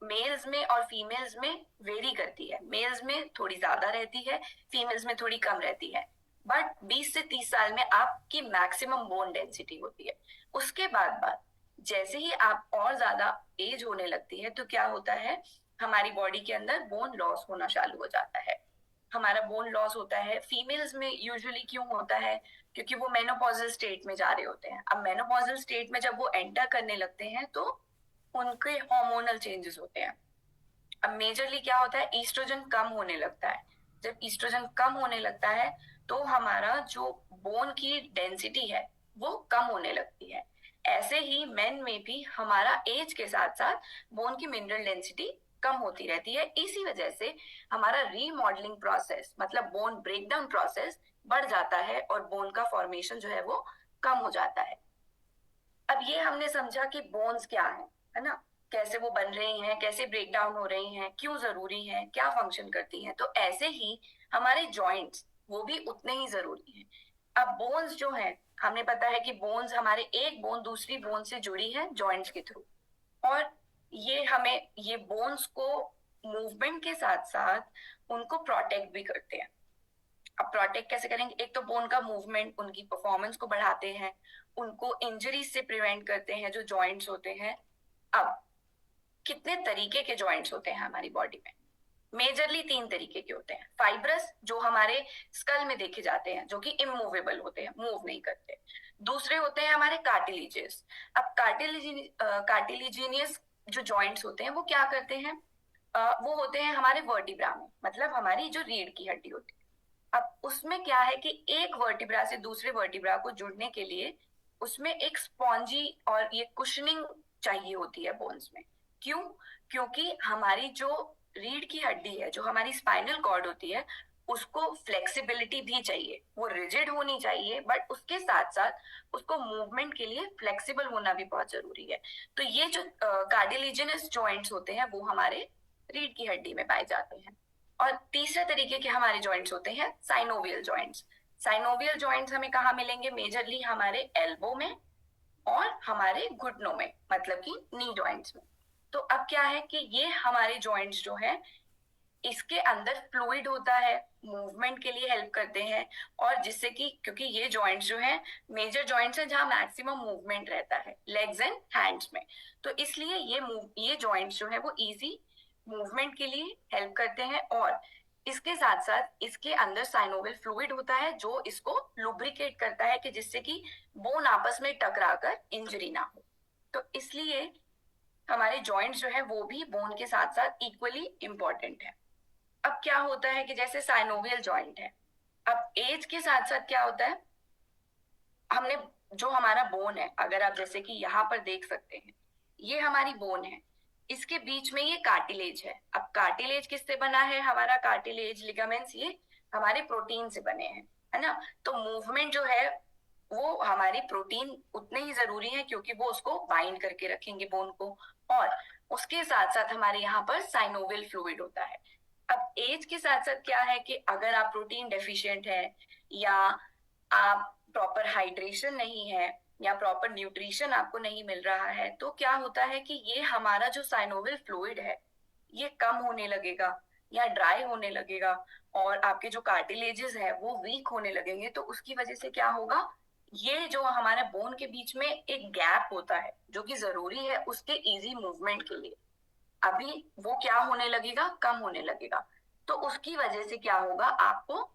मेल्स में और फीमेल्स में वेरी करती है, मेल्स में थोड़ी ज्यादा रहती है, फीमेल्स में थोड़ी कम रहती है, बट 20 से 30 साल में आपकी मैक्सिमम बोन डेंसिटी होती है। उसके बाद जैसे ही आप और ज्यादा एज होने लगती है तो क्या होता है, हमारी बॉडी के अंदर बोन लॉस होना चालू हो जाता है। हमारा बोन लॉस होता है, फीमेल्स में यूजुअली क्यों होता है, क्योंकि वो मेनोपॉजल स्टेट में जा रहे होते हैं। अब मेनोपॉजल स्टेट में जब वो एंटर करने लगते हैं तो उनके हार्मोनल चेंजेस होते हैं। अब मेजरली क्या होता है, ईस्ट्रोजन कम होने लगता है। जब ईस्ट्रोजन कम होने लगता है तो हमारा जो बोन की डेंसिटी है वो कम होने लगती है। ऐसे ही मेन में भी हमारा एज के साथ साथ बोन की मिनरल डेंसिटी कम होती रहती है। इसी वजह से हमारा रीमॉडलिंग प्रोसेस मतलब बोन ब्रेकडाउन प्रोसेस बढ़ जाता है और बोन का फॉर्मेशन जो है वो कम हो जाता है। अब ये हमने समझा कि बोन्स क्या है ना, कैसे वो बन रही हैं, कैसे ब्रेक डाउन हो रही हैं, क्यों जरूरी हैं, क्या फंक्शन करती हैं। तो ऐसे ही हमारे जॉइंट्स वो भी उतने ही जरूरी हैं। अब बोन्स जो हैं, हमें पता है कि बोन्स हमारे एक बोन दूसरी बोन से जुड़ी है जॉइंट्स के थ्रू, और ये हमें ये बोन्स को मूवमेंट के साथ साथ उनको प्रोटेक्ट भी करते हैं। अब प्रोटेक्ट कैसे करेंगे, एक तो बोन का मूवमेंट उनकी परफॉर्मेंस को बढ़ाते हैं, उनको इंजरीज से प्रिवेंट करते हैं जो जॉइंट्स होते हैं। अब कितने तरीके के जॉइंट्स होते हैं हमारी बॉडी में, मेजरली 3 तरीके के होते हैं। फाइब्रस जो हमारे स्कल में देखे जाते हैं, जो कि इमूवेबल होते हैं, मूव नहीं करते। दूसरे होते हैं हमारे कार्टिलेजेस। अब कार्टिलेजिनियस जो जॉइंट्स होते हैं वो क्या करते हैं, वो होते हैं हमारे वर्टिब्रा में, मतलब हमारी जो रीढ़ की हड्डी होती है। अब उसमें क्या है कि एक वर्टिब्रा से दूसरे वर्टिब्रा को जुड़ने के लिए उसमें एक स्पॉन्जी और ये कुशनिंग चाहिए होती है बोन्स में। क्यों, क्योंकि हमारी जो रीढ़ की हड्डी है, जो हमारी स्पाइनल कॉर्ड होती है, उसको फ्लेक्सिबिलिटी भी चाहिए, वो रिजिड होनी चाहिए, बट उसके साथ साथ उसको मूवमेंट के लिए फ्लेक्सिबल होना भी बहुत जरूरी है। तो ये जो कार्टिलेजिनस जॉइंट्स होते हैं वो हमारे रीढ़ की हड्डी में पाए जाते हैं। और तीसरे तरीके के हमारे जॉइंट्स होते हैं साइनोवियल जॉइंट्स। साइनोवियल जॉइंट्स हमें कहाँ मिलेंगे? मेजरली हमारे एल्बो में और हमारे घुटनों में, मतलब कि नी जॉइंट्स में। तो अब क्या है कि ये हमारे जॉइंट्स जो है, इसके अंदर फ्लूइड होता है, मूवमेंट के लिए हेल्प करते हैं, और जिससे कि क्योंकि ये जॉइंट्स जो है मेजर जॉइंट्स हैं जहां मैक्सिमम मूवमेंट रहता है लेग्स एंड हैंड्स में, तो इसलिए ये जॉइंट्स जो है वो इजी मूवमेंट के लिए हेल्प करते हैं। और इसके साथ साथ इसके अंदर साइनोवियल फ्लूइड होता है जो इसको लुब्रिकेट करता है, कि जिससे कि बोन आपस में टकराकर इंजरी ना हो। तो इसलिए हमारे जॉइंट्स जो है वो भी बोन के साथ साथ इक्वली इम्पोर्टेंट है। अब क्या होता है कि जैसे साइनोवियल जॉइंट है, अब एज के साथ साथ क्या होता है, हमने जो हमारा बोन है, अगर आप जैसे कि यहाँ पर देख सकते हैं, ये हमारी बोन है, इसके बीच में ये कार्टिलेज है। अब कार्टिलेज किससे बना है? हमारा कार्टिलेज लिगामेंट्स ये हमारे प्रोटीन से बने हैं, है ना। तो मूवमेंट जो है वो हमारी प्रोटीन उतने ही जरूरी है, क्योंकि वो उसको बाइंड करके रखेंगे बोन को, और उसके साथ साथ हमारे यहाँ पर साइनोवियल फ्लूइड होता है। अब एज के साथ साथ क्या है कि अगर आप प्रोटीन डेफिशिएंट है, या आप प्रॉपर हाइड्रेशन नहीं है, या प्रॉपर न्यूट्रिशन आपको नहीं मिल रहा है, तो क्या होता है कि ये हमारा जो साइनोवियल फ्लूइड है ये कम होने लगेगा या ड्राई होने लगेगा, और आपके जो कार्टिलेजेस है वो वीक होने लगेंगे। तो उसकी वजह से क्या होगा, ये जो हमारे बोन के बीच में एक गैप होता है जो कि जरूरी है उसके इजी मूवमेंट के लिए, अभी वो क्या होने लगेगा, कम होने लगेगा। तो उसकी वजह से क्या होगा, आपको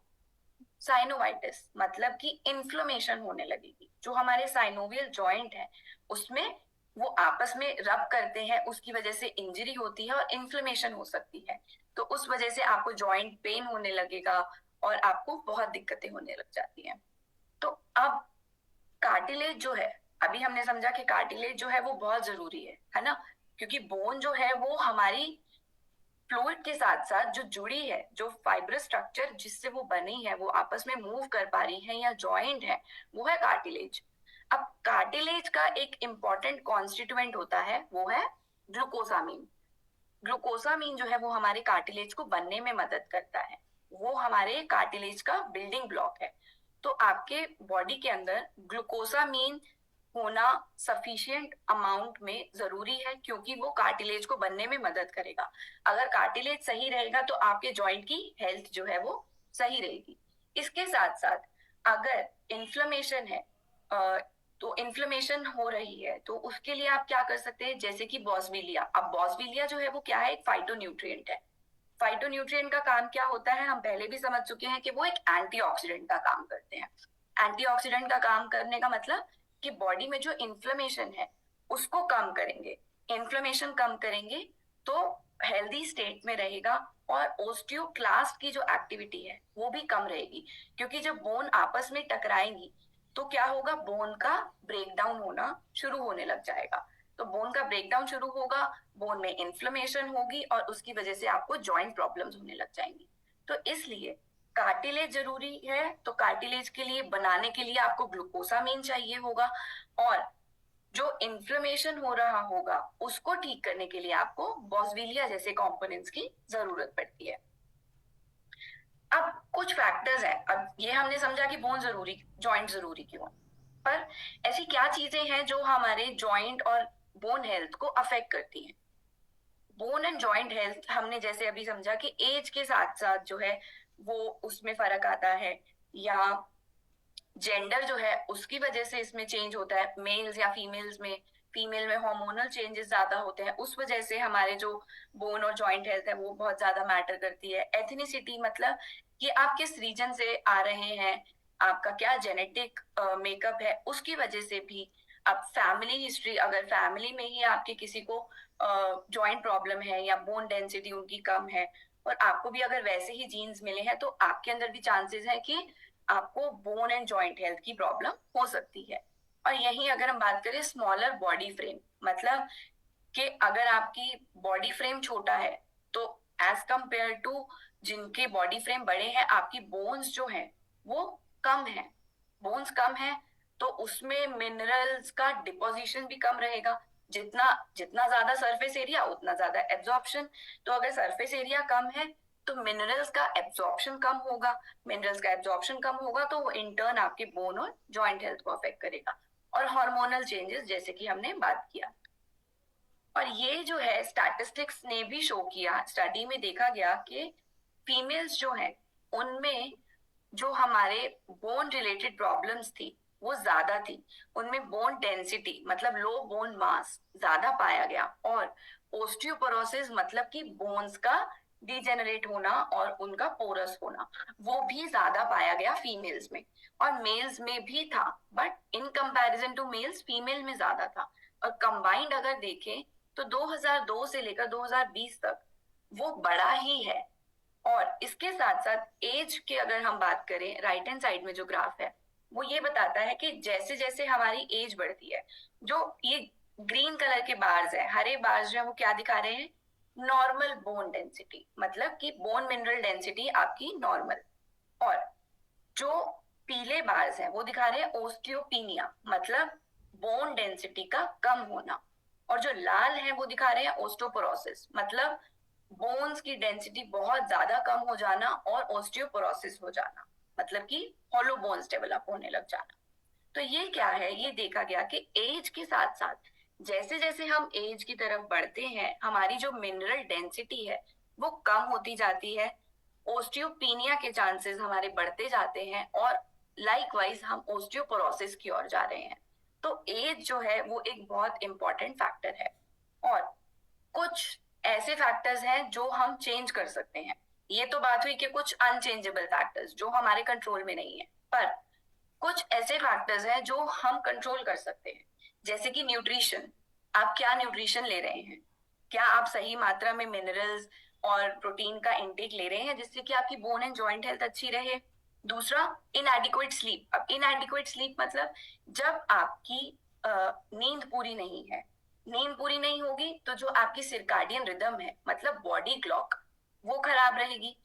साइनोवाइटिस मतलब कि इन्फ्लेमेशन होने लगेगी। जो हमारे साइनोवियल जॉइंट है उसमें वो आपस में रब करते हैं, उसकी वजह से इंजरी होती है और इन्फ्लेमेशन हो सकती है। तो उस वजह से आपको जॉइंट पेन होने लगेगा और आपको बहुत दिक्कतें होने लग जाती हैं। तो अब कार्टिलेज जो है, अभी हमने समझा कि कार्टिलेज जो है वो बहुत जरूरी है ना, क्योंकि बोन जो है वो हमारी फ्लूइड के साथ साथ जो जुड़ी है, जो फाइब्रस स्ट्रक्चर जिससे वो बनी है, वो आपस में मूव कर पा रही है या जॉइंट है, वो है कार्टिलेज। अब कार्टिलेज का एक इंपॉर्टेंट कॉन्स्टिट्यूएंट होता है, वो है ग्लूकोसामीन। ग्लूकोसामीन जो है वो हमारे कार्टिलेज को बनने में मदद करता है, वो हमारे कार्टिलेज का बिल्डिंग ब्लॉक है। तो आपके बॉडी के अंदर ग्लूकोसामीन होना सफिशिएंट अमाउंट में जरूरी है, क्योंकि वो कार्टिलेज को बनने में मदद करेगा। अगर कार्टिलेज सही रहेगा तो आपके जॉइंट की हेल्थ जो है वो सही रहेगी। इसके साथ साथ अगर इन्फ्लेमेशन है, तो इन्फ्लेमेशन हो रही है, तो उसके लिए आप क्या कर सकते हैं, जैसे कि बॉसविलिया। अब बॉसविलिया जो है वो क्या है, एक फाइटोन्यूट्रिएंट है। फाइटोन्यूट्रिएंट का काम क्या होता है, हम पहले भी समझ चुके हैं कि वो एक एंटीऑक्सीडेंट का काम करते हैं। एंटीऑक्सीडेंट का काम करने का मतलब कि बॉडी में जो इन्फ्लेमेशन है उसको कम करेंगे। इन्फ्लेमेशन कम करेंगे तो हेल्दी स्टेट में रहेगा, और ओस्टियोक्लास्ट की जो एक्टिविटी है वो भी कम रहेगी, क्योंकि जब बोन आपस में टकराएंगी तो क्या होगा, बोन का ब्रेकडाउन होना शुरू होने लग जाएगा। तो बोन का ब्रेकडाउन शुरू होगा, बोन में इन्फ्लेमेशन होगी, और उसकी वजह से आपको जॉइंट प्रॉब्लम्स होने लग जाएंगी। तो इसलिए कार्टिलेज जरूरी है। तो कार्टिलेज के लिए बनाने के लिए आपको ग्लूकोसामीन चाहिए होगा, और जो इन्फ्लेमेशन हो रहा होगा उसको ठीक करने के लिए आपको बॉसविलिया जैसे कंपोनेंट्स की जरूरत पड़ती है। अब कुछ फैक्टर्स हैं। अब ये हमने समझा कि बोन जरूरी, जॉइंट जरूरी क्यों है, पर ऐसी क्या चीजें हैं जो हमारे जॉइंट और बोन हेल्थ को अफेक्ट करती हैं। बोन एंड जॉइंट हेल्थ हमने जैसे अभी समझा कि एज के साथ साथ जो है वो उसमें फर्क आता है, या जेंडर जो है उसकी वजह से इसमें चेंज होता है। मेल्स या फीमेल्स में, फीमेल में हार्मोनल चेंजेस ज्यादा होते हैं, उस वजह से हमारे जो बोन और जॉइंट हेल्थ है वो बहुत ज्यादा मैटर करती है। एथनिसिटी मतलब कि आप किस रीजन से आ रहे हैं, आपका क्या जेनेटिक मेकअप है, उसकी वजह से भी। अब फैमिली हिस्ट्री, अगर फैमिली में ही आपके किसी को जॉइंट प्रॉब्लम है या बोन डेंसिटी उनकी कम है, और आपको भी अगर वैसे ही जीन्स मिले हैं, तो आपके अंदर भी चांसेस है कि आपको बोन एंड जॉइंट हेल्थ की प्रॉब्लम हो सकती है। और यही अगर हम बात करें स्मॉलर बॉडी फ्रेम, मतलब कि अगर आपकी बॉडी फ्रेम छोटा है तो एज कंपेयर टू जिनके बॉडी फ्रेम बड़े हैं, आपकी बोन्स जो है वो कम है, बोन्स कम है, तो उसमें मिनरल्स का डिपोजिशन भी कम रहेगा। जितना जितना ज्यादा सरफेस एरिया उतना ज्यादा एब्जॉर्प्शन। तो अगर सरफेस एरिया कम है तो मिनरल्स का एब्जॉर्प्शन कम होगा, मिनरल्स का एब्जॉर्प्शन कम होगा तो वो इन टर्न आपके बोन और जॉइंट हेल्थ को अफेक्ट करेगा। और हार्मोनल चेंजेस जैसे कि हमने बात किया, और ये जो है स्टैटिस्टिक्स ने भी शो किया, स्टडी में देखा गया कि फीमेल्स जो है उनमें जो हमारे बोन रिलेटेड प्रॉब्लम्स थी वो ज्यादा थी, उनमें बोन डेंसिटी मतलब लो बोन मास ज्यादा पाया गया, और ओस्टियोपोरोसिस मतलब कि बोन्स का डिजेनरेट होना और उनका पोरस होना वो भी ज्यादा पाया गया फीमेल्स में। और मेल्स में भी था, but in comparison to males female में ज्यादा था। और कंबाइंड अगर देखें तो 2002 से लेकर 2020 तक वो बड़ा ही है। और इसके साथ साथ एज के अगर हम बात करें, राइट हैंड साइड में जो ग्राफ है वो ये बताता है कि जैसे जैसे हमारी एज बढ़ती है, जो ये ग्रीन कलर के बार्स है, हरे बार्स जो है वो क्या दिखा रहे हैं, नॉर्मल बोन डेंसिटी, मतलब कि बोन मिनरल डेंसिटी आपकी नॉर्मल। और जो पीले बार्स हैं वो दिखा रहे हैं ओस्टियोपिनिया, मतलब बोन डेंसिटी का कम होना। और जो लाल है वो दिखा रहे हैं ओस्टोपोरोसिस, मतलब बोन्स की डेंसिटी बहुत ज्यादा कम हो जाना और ओस्टियोपोरोसिस हो जाना, मतलब कि हॉलो बोन्स डेवलप होने लग जाना। तो ये क्या है, ये देखा गया कि एज के साथ साथ जैसे जैसे हम एज की तरफ बढ़ते हैं हमारी जो मिनरल डेंसिटी है वो कम होती जाती है, ओस्टियोपिनिया के चांसेस हमारे बढ़ते जाते हैं, और लाइकवाइज हम ओस्टियोपोरोसिस की ओर जा रहे हैं। तो एज जो है वो एक बहुत इंपॉर्टेंट फैक्टर है। और कुछ ऐसे फैक्टर्स हैं जो हम चेंज कर सकते हैं। ये तो बात हुई कि कुछ अनचेंजेबल फैक्टर्स जो हमारे कंट्रोल में नहीं है, पर कुछ ऐसे फैक्टर्स हैं जो हम कंट्रोल कर सकते हैं, जैसे कि न्यूट्रिशन। आप क्या न्यूट्रिशन ले रहे हैं, क्या आप सही मात्रा में मिनरल्स और प्रोटीन का इंटेक ले रहे हैं जिससे कि आपकी बोन एंड जॉइंट हेल्थ अच्छी रहे। दूसरा, इनएडिक्वेट स्लीप। अब इनएडिक्वेट स्लीप मतलब जब आपकी नींद पूरी नहीं है, नींद पूरी नहीं होगी तो जो आपकी सिरकाडियन रिदम है मतलब बॉडी क्लॉक वो खराब रहेगी,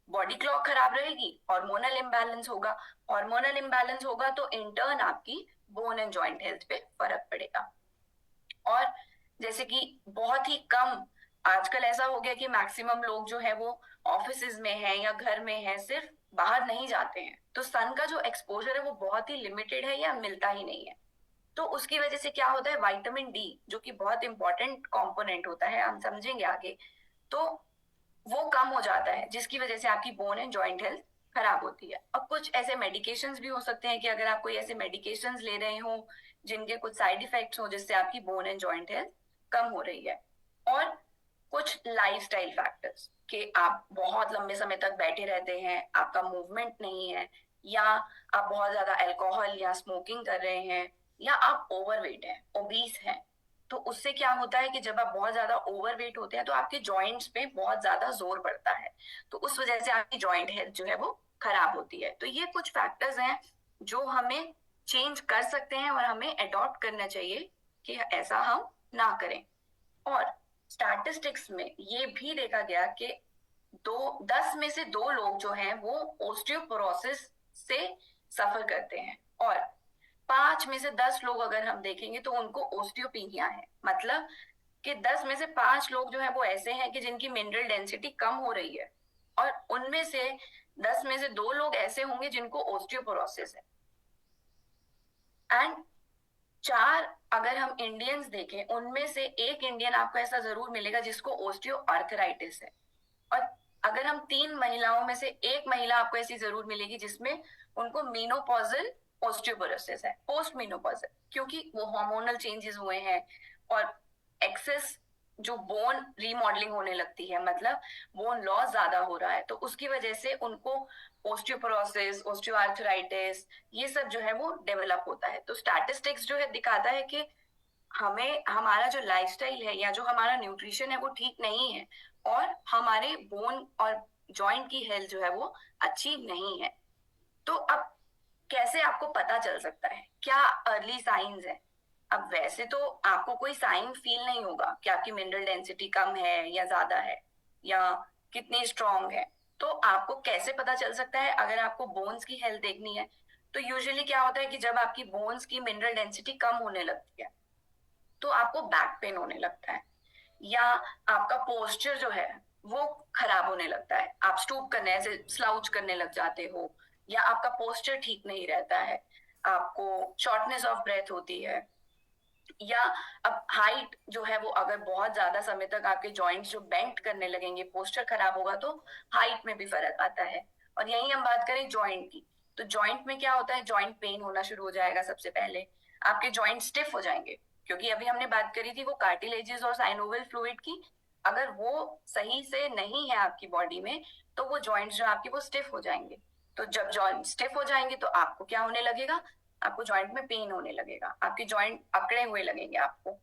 बॉडी क्लॉक खराब रहेगी, हार्मोनल इम्बैलेंस होगा, हार्मोनल इम्बैलेंस होगा तो इन टर्न आपकी बोन एंड जॉइंट हेल्थ पे फर्क पड़ेगा। और जैसे कि बहुत ही कम आजकल ऐसा हो गया कि मैक्सिमम लोग जो है वो ऑफिसेज में है या घर में है, सिर्फ बाहर नहीं जाते हैं, तो सन का जो एक्सपोजर है वो बहुत ही लिमिटेड है या मिलता ही नहीं है। तो उसकी वजह से क्या होता है, विटामिन डी जो कि बहुत इंपॉर्टेंट कंपोनेंट होता है, हम समझेंगे आगे, तो वो कम हो जाता है जिसकी वजह से आपकी बोन एंड जॉइंट हेल्थ खराब होती है। और कुछ ऐसे मेडिकेशंस भी हो सकते हैं कि अगर आप कोई ऐसे मेडिकेशंस ले रहे हो जिनके कुछ साइड इफेक्ट्स हो जिससे आपकी बोन एंड जॉइंट हेल्थ कम हो रही है। और कुछ लाइफस्टाइल फैक्टर्स कि आप बहुत लंबे समय तक बैठे रहते हैं, आपका मूवमेंट नहीं है, या आप बहुत ज्यादा अल्कोहल या स्मोकिंग कर रहे हैं, या आप ओवरवेट हैं, ओबीस हैं, तो उससे क्या होता है कि जब आप बहुत ज्यादा ओवरवेट होते हैं तो आपके जॉइंट्स पे बहुत ज्यादा जोर पड़ता है, तो उस वजह से आपकी जॉइंट हेल्थ जो है वो खराब होती है। तो ये कुछ फैक्टर्स हैं जो हमें चेंज कर सकते हैं और हमें अडॉप्ट करना चाहिए कि ऐसा हम ना करें। और स्टैटिस्टिक्स में ये भी देखा गया कि 10 में से 2 लोग जो हैं वो ओस्टियोपोरोसिस से सफर करते हैं, और 5 में से 10 लोग अगर हम देखेंगे तो उनको ओस्टियोपिनिया है, मतलब कि 10 में से 5 लोग जो है वो ऐसे हैं कि जिनकी मिनरल डेंसिटी कम हो रही है, और उनमें से 10 में से 2 लोग ऐसे होंगे जिनको ओस्टियोपोरोसिस है। एंड 4 अगर हम इंडियंस देखें उनमें से 1 इंडियन आपको ऐसा जरूर मिलेगा जिसको ओस्टियो आर्थराइटिस है, और अगर हम 3 महिलाओं में से 1 महिला आपको ऐसी जरूर मिलेगी जिसमें उनको मेनोपॉजल ओस्टियोपोरोसिस है, पोस्ट मेनोपॉजल, क्योंकि वो हार्मोनल चेंजेस हुए हैं और एक्सेस जो बोन रीमॉडलिंग होने लगती है, मतलब बोन लॉस ज्यादा हो रहा है, तो उसकी वजह से उनको ओस्टियोपोरोसिस, ओस्टियोआर्थराइटिस ये सब जो है वो डेवलप होता है। तो स्टैटिस्टिक्स जो है दिखाता है कि हमें हमारा जो लाइफस्टाइल है या जो हमारा न्यूट्रिशन है वो ठीक नहीं है, और हमारे बोन और जॉइंट की हेल्थ जो है वो अच्छी नहीं है। तो अब कैसे आपको पता चल सकता है, क्या अर्ली साइंस है? अब वैसे तो आपको कोई साइन फील नहीं होगा कि आपकी मिनरल डेंसिटी कम है या ज्यादा है, या कितनी स्ट्रांग है। तो आपको कैसे पता चल सकता है अगर आपको बोन्स की हेल्थ देखनी है? तो यूजुअली क्या होता है कि जब आपकी बोन्स की मिनरल डेंसिटी कम होने लगती है तो आपको बैक पेन होने लगता है, या आपका पोस्चर जो है वो खराब होने लगता है, आप स्टूप करने से स्लाउच करने लग जाते हो, या आपका पोस्चर ठीक नहीं रहता है, आपको शॉर्टनेस ऑफ ब्रेथ होती है, या अब हाइट जो है वो अगर बहुत ज्यादा समय तक आपके जॉइंट्स जो बेंट करने लगेंगे, पोस्चर खराब होगा तो हाइट में भी फर्क आता है। और यही हम बात करें जॉइंट की, तो जॉइंट में क्या होता है, जॉइंट पेन होना शुरू हो जाएगा। सबसे पहले आपके जॉइंट स्टिफ हो जाएंगे, क्योंकि अभी हमने बात करी थी वो कार्टिलेजेस और साइनोवियल फ्लूइड की, अगर वो सही से नहीं है आपकी बॉडी में तो वो जॉइंट्स जो आपके वो स्टिफ हो जाएंगे। तो जब जॉइंट स्टिफ हो जाएंगे तो आपको क्या होने लगेगा, आपको जॉइंट में पेन होने लगेगा, आपके जॉइंट अकड़े हुए लगेंगे आपको,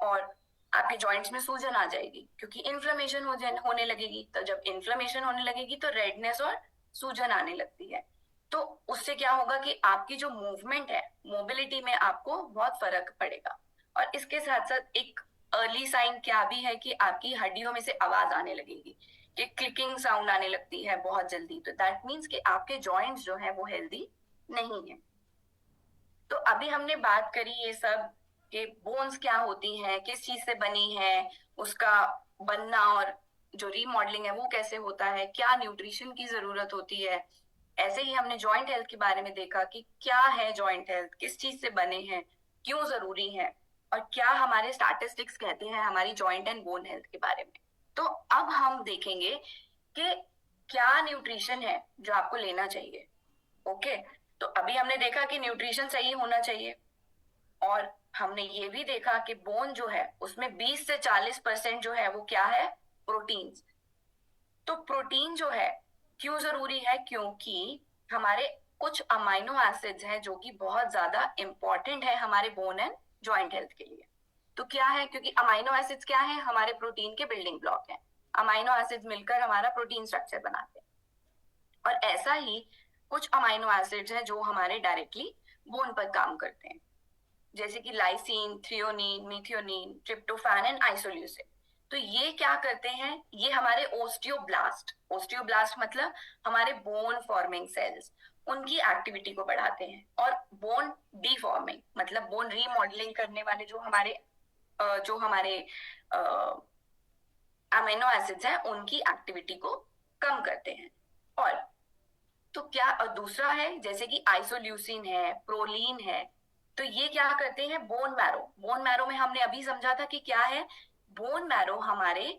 और आपके जॉइंट्स में सूजन आ जाएगी क्योंकि इन्फ्लेमेशन होने लगेगी। तो जब इन्फ्लेमेशन होने लगेगी तो रेडनेस और सूजन आने लगती है। तो उससे क्या होगा कि आपकी जो मूवमेंट है, मोबिलिटी में आपको बहुत फर्क पड़ेगा। और इसके साथ साथ एक अर्ली साइन क्या भी है कि आपकी हड्डियों में से आवाज आने लगेगी, कि क्लिकिंग साउंड आने लगती है बहुत जल्दी। तो दैट मीन्स कि आपके जॉइंट्स जो है वो हेल्दी नहीं है। तो अभी हमने बात करी ये सब कि बोन्स क्या होती हैं, किस चीज से बनी है, उसका बनना और जो रीमॉडलिंग है वो कैसे होता है, क्या न्यूट्रिशन की जरूरत होती है। ऐसे ही हमने जॉइंट हेल्थ के बारे में देखा कि क्या है जॉइंट हेल्थ, किस चीज से बने हैं, क्यों जरूरी है, और क्या हमारे स्टैटिस्टिक्स कहते हैं हमारी जॉइंट एंड बोन हेल्थ के बारे में। तो अब हम देखेंगे कि क्या न्यूट्रिशन है जो आपको लेना चाहिए। ओके, तो अभी हमने देखा कि न्यूट्रिशन सही होना चाहिए, और हमने ये भी देखा कि बोन जो है उसमें 20 से 40% जो है वो क्या है, प्रोटीन। तो प्रोटीन जो है क्यों जरूरी है, क्योंकि हमारे कुछ अमाइनो एसिड्स हैं जो कि बहुत ज्यादा इंपॉर्टेंट है हमारे बोन एंड जॉइंट हेल्थ के लिए। तो क्या है, क्योंकि अमाइनो एसिड्स क्या है, हमारे प्रोटीन के बिल्डिंग ब्लॉक हैं। अमाइनो एसिड्स मिलकर हमारा प्रोटीन स्ट्रक्चर बनाते हैं। और ऐसा ही कुछ अमाइनो एसिड्स हैं जो हमारे डायरेक्टली बोन पर काम करते हैं, जैसे कि lysine, threonine, मीथियोनिन, tryptophan and isoleucine. तो ये क्या करते हैं, ये हमारे ओस्टियोब्लास्ट मतलब हमारे बोन फॉर्मिंग सेल्स, उनकी एक्टिविटी को बढ़ाते हैं। और बोन डीफॉर्मिंग मतलब बोन रीमॉडलिंग करने वाले जो हमारे अमीनो एसिड्स हैं उनकी एक्टिविटी को कम करते हैं। और तो क्या दूसरा है जैसे कि आइसोल्यूसिन है, प्रोलीन है, तो ये क्या करते हैं, बोन मैरो में हमने अभी समझा था कि क्या है, बोन मैरो हमारे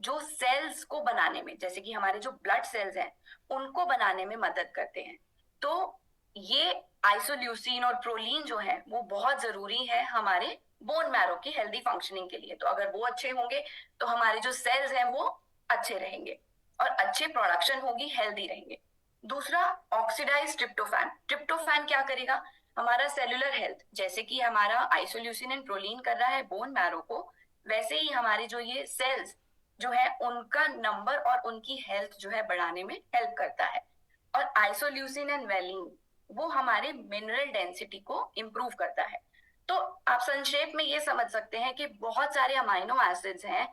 जो सेल्स को बनाने में, जैसे कि हमारे जो ब्लड सेल्स हैं उनको बनाने में मदद करते हैं। तो ये आइसोल्यूसिन और प्रोलीन जो है वो बहुत जरूरी है हमारे बोन मैरो की हेल्दी फंक्शनिंग के लिए। तो अगर वो अच्छे होंगे तो हमारे जो सेल्स हैं वो अच्छे रहेंगे और अच्छे प्रोडक्शन होगी, हेल्दी रहेंगे। दूसरा, ऑक्सीडाइज ट्रिप्टोफैन। ट्रिप्टोफैन क्या करेगा, हमारा सेलुलर हेल्थ, जैसे कि हमारा आइसोल्यूसिन एंड प्रोलीन कर रहा है बोन मैरो को, वैसे ही हमारे जो ये सेल्स जो है उनका नंबर और उनकी हेल्थ जो है बढ़ाने में हेल्प करता है। और आइसोल्यूसिन एंड वेलिन वो हमारे मिनरल डेंसिटी को इम्प्रूव करता है। तो आप संक्षेप में ये समझ सकते हैं कि बहुत सारे अमाइनो एसिड्स हैं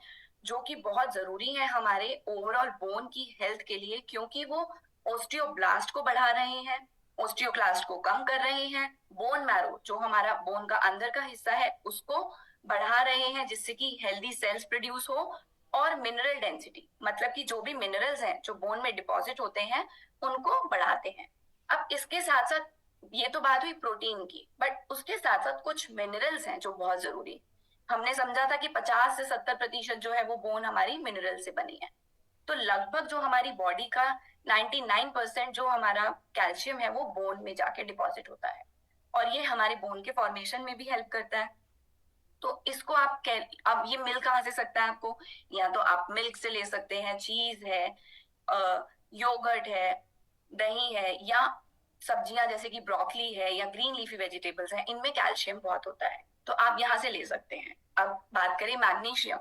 जो कि बहुत जरूरी है हमारे ओवरऑल बोन की हेल्थ के लिए, क्योंकि वो ओस्टियोब्लास्ट को बढ़ा रहे हैं, ओस्टियोक्लास्ट को कम कर रहे हैं, बोन मैरो जो हमारा बोन का अंदर का हिस्सा है उसको बढ़ा रहे हैं जिससे कि हेल्दी सेल्स प्रोड्यूस हो, और मिनरल डेंसिटी मतलब कि जो भी मिनरल्स हैं जो बोन में डिपॉजिट होते हैं उनको बढ़ाते हैं। अब इसके साथ साथ ये तो बात हुई प्रोटीन की, बट उसके साथ साथ कुछ मिनरल्स हैं जो बहुत जरूरी। हमने समझा था कि 50 से 70% जो है वो बोन हमारी मिनरल से बनी है। तो लगभग जो हमारी बॉडी का 99% जो हमारा कैल्शियम है वो बोन में जाके डिपॉजिट होता है, और ये हमारे बोन के फॉर्मेशन में भी हेल्प करता है। तो इसको अब ये मिल कहाँ से सकता है आपको, या तो आप मिल्क से ले सकते हैं, चीज है, योगर्ट है, दही है, या सब्जियां जैसे कि ब्रोकली है या ग्रीन लीफी वेजिटेबल्स हैं, इनमें कैल्शियम बहुत होता है तो आप यहाँ से ले सकते हैं। अब बात करें मैग्नीशियम,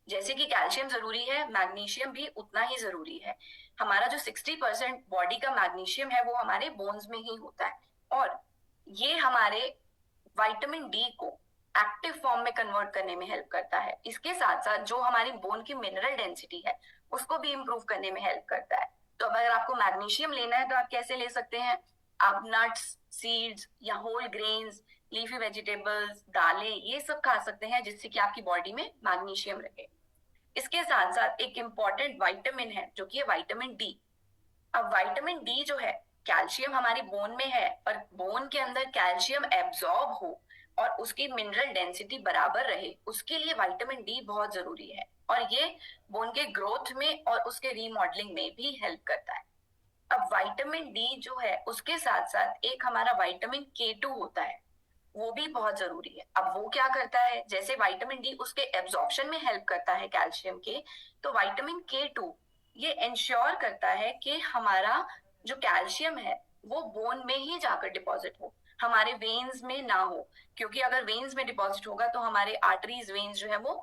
जैसे कि कैल्शियम जरूरी है मैग्नीशियम भी उतना ही जरूरी है। हमारा जो 60% बॉडी का मैग्नीशियम है वो हमारे बोन्स में ही होता है, और ये हमारे विटामिन डी को एक्टिव फॉर्म में कन्वर्ट करने में हेल्प करता है। इसके साथ साथ जो हमारी बोन की मिनरल डेंसिटी है उसको भी इंप्रूव करने में हेल्प करता है। तो अगर आपको मैग्नीशियम लेना है तो आप कैसे ले सकते हैं? आप नट्स, सीड्स या होल ग्रेन्स, लीफी वेजिटेबल्स, दालें, ये सब खा सकते हैं जिससे कि आपकी बॉडी में मैग्नीशियम रहे। इसके साथ साथ एक इम्पॉर्टेंट विटामिन है जो कि है विटामिन डी। अब विटामिन डी जो है, कैल्शियम हमारी बोन में है, पर बोन के अंदर कैल्शियम एब्जॉर्ब हो और उसकी मिनरल डेंसिटी बराबर रहे, उसके लिए विटामिन डी बहुत जरूरी है और ये बोन के ग्रोथ में और उसके रीमॉडलिंग में भी हेल्प करता है। अब विटामिन डी जो है उसके साथ साथ एक हमारा विटामिन K2 होता है, वो भी बहुत जरूरी है। अब वो क्या करता है, जैसे विटामिन डी उसके एब्जॉर्प्शन में हेल्प करता है कैल्शियम के, तो विटामिन K2 ये इंश्योर करता है कि हमारा जो कैल्शियम है वो बोन में ही जाकर डिपॉजिट हो, हमारे वेन्स में ना हो, क्योंकि अगर वेन्स में डिपॉजिट होगा तो हमारे आर्टरीज, वेन्स जो है वो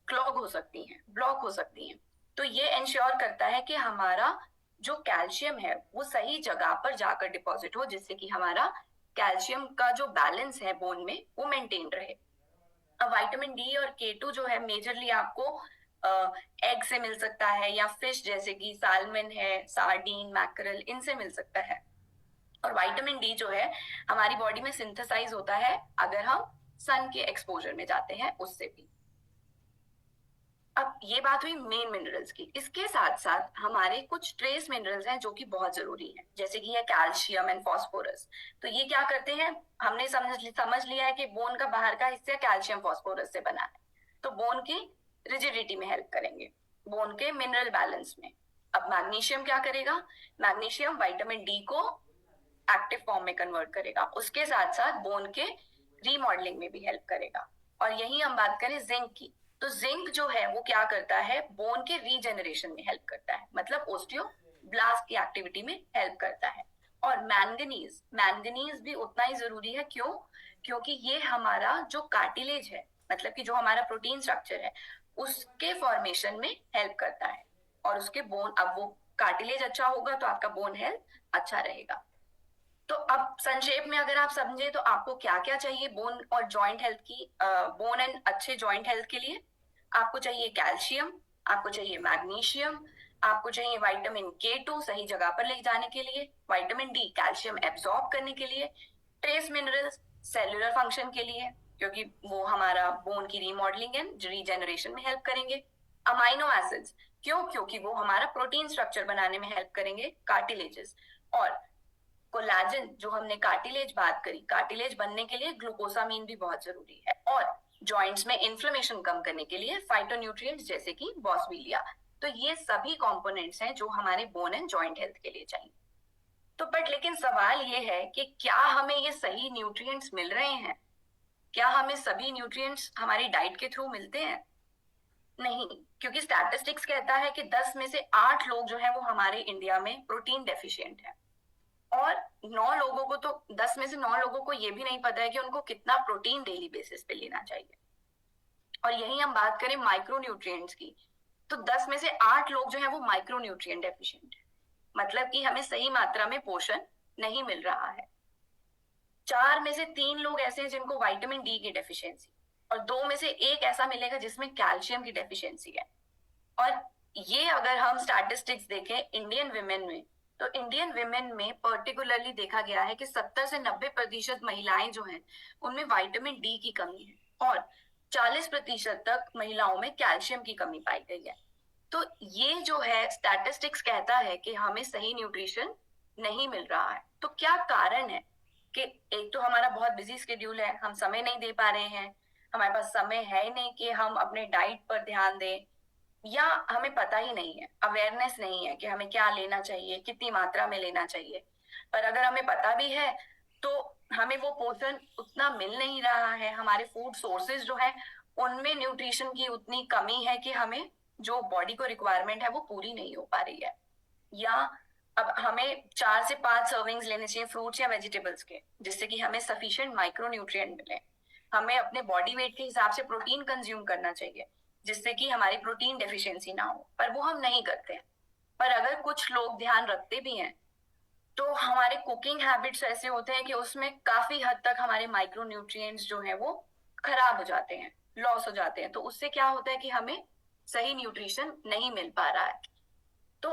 क्लॉग हो सकती हैं, ब्लॉक हो सकती हैं। तो ये इंश्योर करता है कि हमारा जो कैल्शियम है वो सही जगह पर जाकर डिपॉजिट हो, जिससे कि हमारा कैल्शियम का जो बैलेंस है बोन में वो मेंटेन रहे। अब विटामिन डी और K2 जो है मेजरली आपको एग से मिल सकता है या फिश जैसे कि साल्मन है, सार्डीन, मैकरल, इनसे मिल सकता है। और विटामिन डी जो है हमारी बॉडी में सिंथेसाइज होता है अगर हम सन के एक्सपोजर में जाते हैं उससे भी। अब ये बात हुई मेन मिनरल्स की। इसके साथ साथ हमारे कुछ ट्रेस मिनरल्स हैं जो कि बहुत जरूरी हैं, जैसे कि है कैल्शियम एंड फास्फोरस। तो ये क्या करते हैं, हमने समझ लिया है कि बोन का बाहर का हिस्सा कैल्शियम फास्फोरस से बना है, तो बोन की रिजिडिटी में हेल्प करेंगे, बोन के मिनरल बैलेंस में। अब मैग्नीशियम क्या करेगा, मैग्नीशियम विटामिन डी को एक्टिव फॉर्म में कन्वर्ट करेगा, उसके साथ साथ बोन के रीमॉडलिंग में भी हेल्प करेगा। और यही हम बात करें जिंक की, तो जिंक जो है वो क्या करता है, बोन के रीजेनरेशन में हेल्प करता है, मतलब ओस्टियोब्लास्ट की एक्टिविटी में हेल्प करता है। और मैंगनीज, मैंगनीज भी उतना ही जरूरी है। क्यों? क्योंकि ये हमारा जो कार्टिलेज है, मतलब कि जो हमारा प्रोटीन स्ट्रक्चर है, उसके फॉर्मेशन में हेल्प करता है। और उसके बोन, अब वो कार्टिलेज अच्छा होगा तो आपका बोन हेल्थ अच्छा रहेगा। तो अब संक्षेप में अगर आप समझे तो आपको क्या क्या चाहिए बोन और जॉइंट हेल्थ की, बोन एंड अच्छे जॉइंट हेल्थ के लिए? आपको चाहिए कैल्शियम, आपको चाहिए मैग्नीशियम, आपको चाहिए विटामिन K2 सही जगह पर ले जाने के लिए, विटामिन डी कैल्शियम एब्सॉर्ब करने के लिए, ट्रेस मिनरल्स सेलुलर फंक्शन के लिए क्योंकि वो हमारा बोन की रीमॉडलिंग एंड रीजेनरेशन में हेल्प करेंगे, अमाइनो एसिड्स क्यों, क्योंकि वो हमारा प्रोटीन स्ट्रक्चर बनाने में हेल्प करेंगे, कार्टिलेजेस, और कोलाजन जो हमने कार्टिलेज बात करी, कार्टिलेज बनने के लिए ग्लूकोसामीन भी बहुत जरूरी है, और जॉइंट्स में इन्फ्लेमेशन कम करने के लिए फाइटोन्यूट्रिएंट्स जैसे कि बॉसविलिया। तो ये सभी कंपोनेंट्स हैं जो हमारे बोन एंड जॉइंट हेल्थ के लिए चाहिए। तो बट लेकिन सवाल ये है कि क्या हमें ये सही न्यूट्रिएंट्स मिल रहे हैं? क्या हमें सभी न्यूट्रिएंट्स हमारी डाइट के थ्रू मिलते हैं? नहीं, क्योंकि स्टैटिस्टिक्स कहता है कि 10 में से 8 लोग जो है वो हमारे इंडिया में प्रोटीन डेफिशिएंट है, और 9 लोगों को तो 10 में से 9 लोगों को ये भी नहीं पता है कि उनको कितना प्रोटीन डेली बेसिस पे लेना चाहिए। और यही हम बात करें माइक्रो न्यूट्रिएंट्स की, तो 10 में से 8 लोग जो है वो माइक्रो न्यूट्रिएंट डेफिशिएंट है, मतलब कि हमें सही मात्रा में पोषण नहीं मिल रहा है। 4 में से 3 लोग ऐसे हैं जिनको विटामिन डी की डेफिशिएंसी, और 2 में से 1 ऐसा मिलेगा जिसमें कैल्शियम की डेफिशिएंसी है। और ये अगर हम स्टैटिस्टिक्स देखें इंडियन विमेन में, तो इंडियन विमेन में पर्टिकुलरली देखा गया है कि 70 से 90% महिलाएं जो हैं उनमें विटामिन डी की कमी है, और 40% तक महिलाओं में कैल्शियम की कमी पाई गई है। तो ये जो है स्टैटिस्टिक्स कहता है कि हमें सही न्यूट्रिशन नहीं मिल रहा है। तो क्या कारण है? कि एक तो हमारा बहुत बिजी स्केड्यूल है, हम समय नहीं दे पा रहे हैं, हमारे पास समय है ही नहीं कि हम अपने डाइट पर ध्यान दें, या हमें पता ही नहीं है, अवेयरनेस नहीं है कि हमें क्या लेना चाहिए, कितनी मात्रा में लेना चाहिए। पर अगर हमें पता भी है तो हमें वो पोषण उतना मिल नहीं रहा है, हमारे फूड सोर्सेज जो है उनमें न्यूट्रिशन की उतनी कमी है कि हमें जो बॉडी को रिक्वायरमेंट है वो पूरी नहीं हो पा रही है। या अब हमें 4 से 5 सर्विंग्स लेने चाहिए फ्रूट्स या वेजिटेबल्स के, जिससे कि हमें सफिशिएंट माइक्रो न्यूट्रिएंट मिले। हमें अपने बॉडी वेट के हिसाब से प्रोटीन कंज्यूम करना चाहिए जिससे कि हमारी प्रोटीन डेफिशिएंसी ना हो, पर वो हम नहीं करते हैं। पर अगर कुछ लोग ध्यान रखते भी हैं तो हमारे कुकिंग हैबिट्स ऐसे होते हैं कि उसमें काफी हद तक हमारे माइक्रो न्यूट्रिएंट्स जो है वो खराब हो जाते हैं, लॉस हो जाते हैं। तो उससे क्या होता है कि हमें सही न्यूट्रिशन नहीं मिल पा रहा है। तो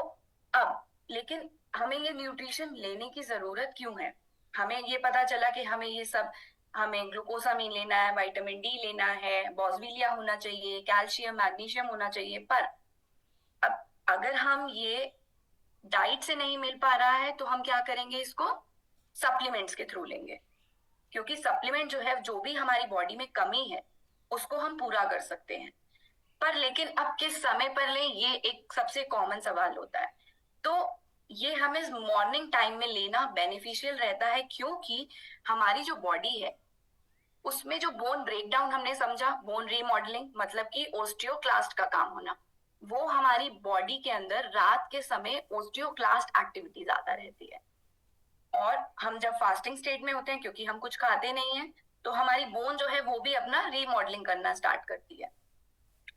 अब लेकिन हमें ये न्यूट्रिशन लेने की जरूरत क्यों है? हमें ये पता चला कि हमें ये सब, हमें ग्लूकोसामिन लेना है, विटामिन डी लेना है, बॉसविलिया होना चाहिए, कैल्शियम मैग्नीशियम होना चाहिए, पर अब अगर हम ये डाइट से नहीं मिल पा रहा है तो हम क्या करेंगे? इसको सप्लीमेंट्स के थ्रू लेंगे, क्योंकि सप्लीमेंट जो है, जो भी हमारी बॉडी में कमी है उसको हम पूरा कर सकते हैं। पर लेकिन अब किस समय पर लें, ये एक सबसे कॉमन सवाल होता है। तो ये हमें मॉर्निंग टाइम में लेना बेनिफिशियल रहता है, क्योंकि हमारी जो बॉडी है उसमें जो बोन ब्रेकडाउन हमने समझा, बोन रीमॉडलिंग मतलब कि ओस्टियोक्लास्ट का काम होना, वो हमारी बॉडी के अंदर रात के समय ओस्टियोक्लास्ट एक्टिविटी ज्यादा रहती है। और हम जब फास्टिंग स्टेट में होते हैं, क्योंकि हम कुछ खाते नहीं है, तो हमारी बोन जो है वो भी अपना रीमॉडलिंग करना स्टार्ट करती है।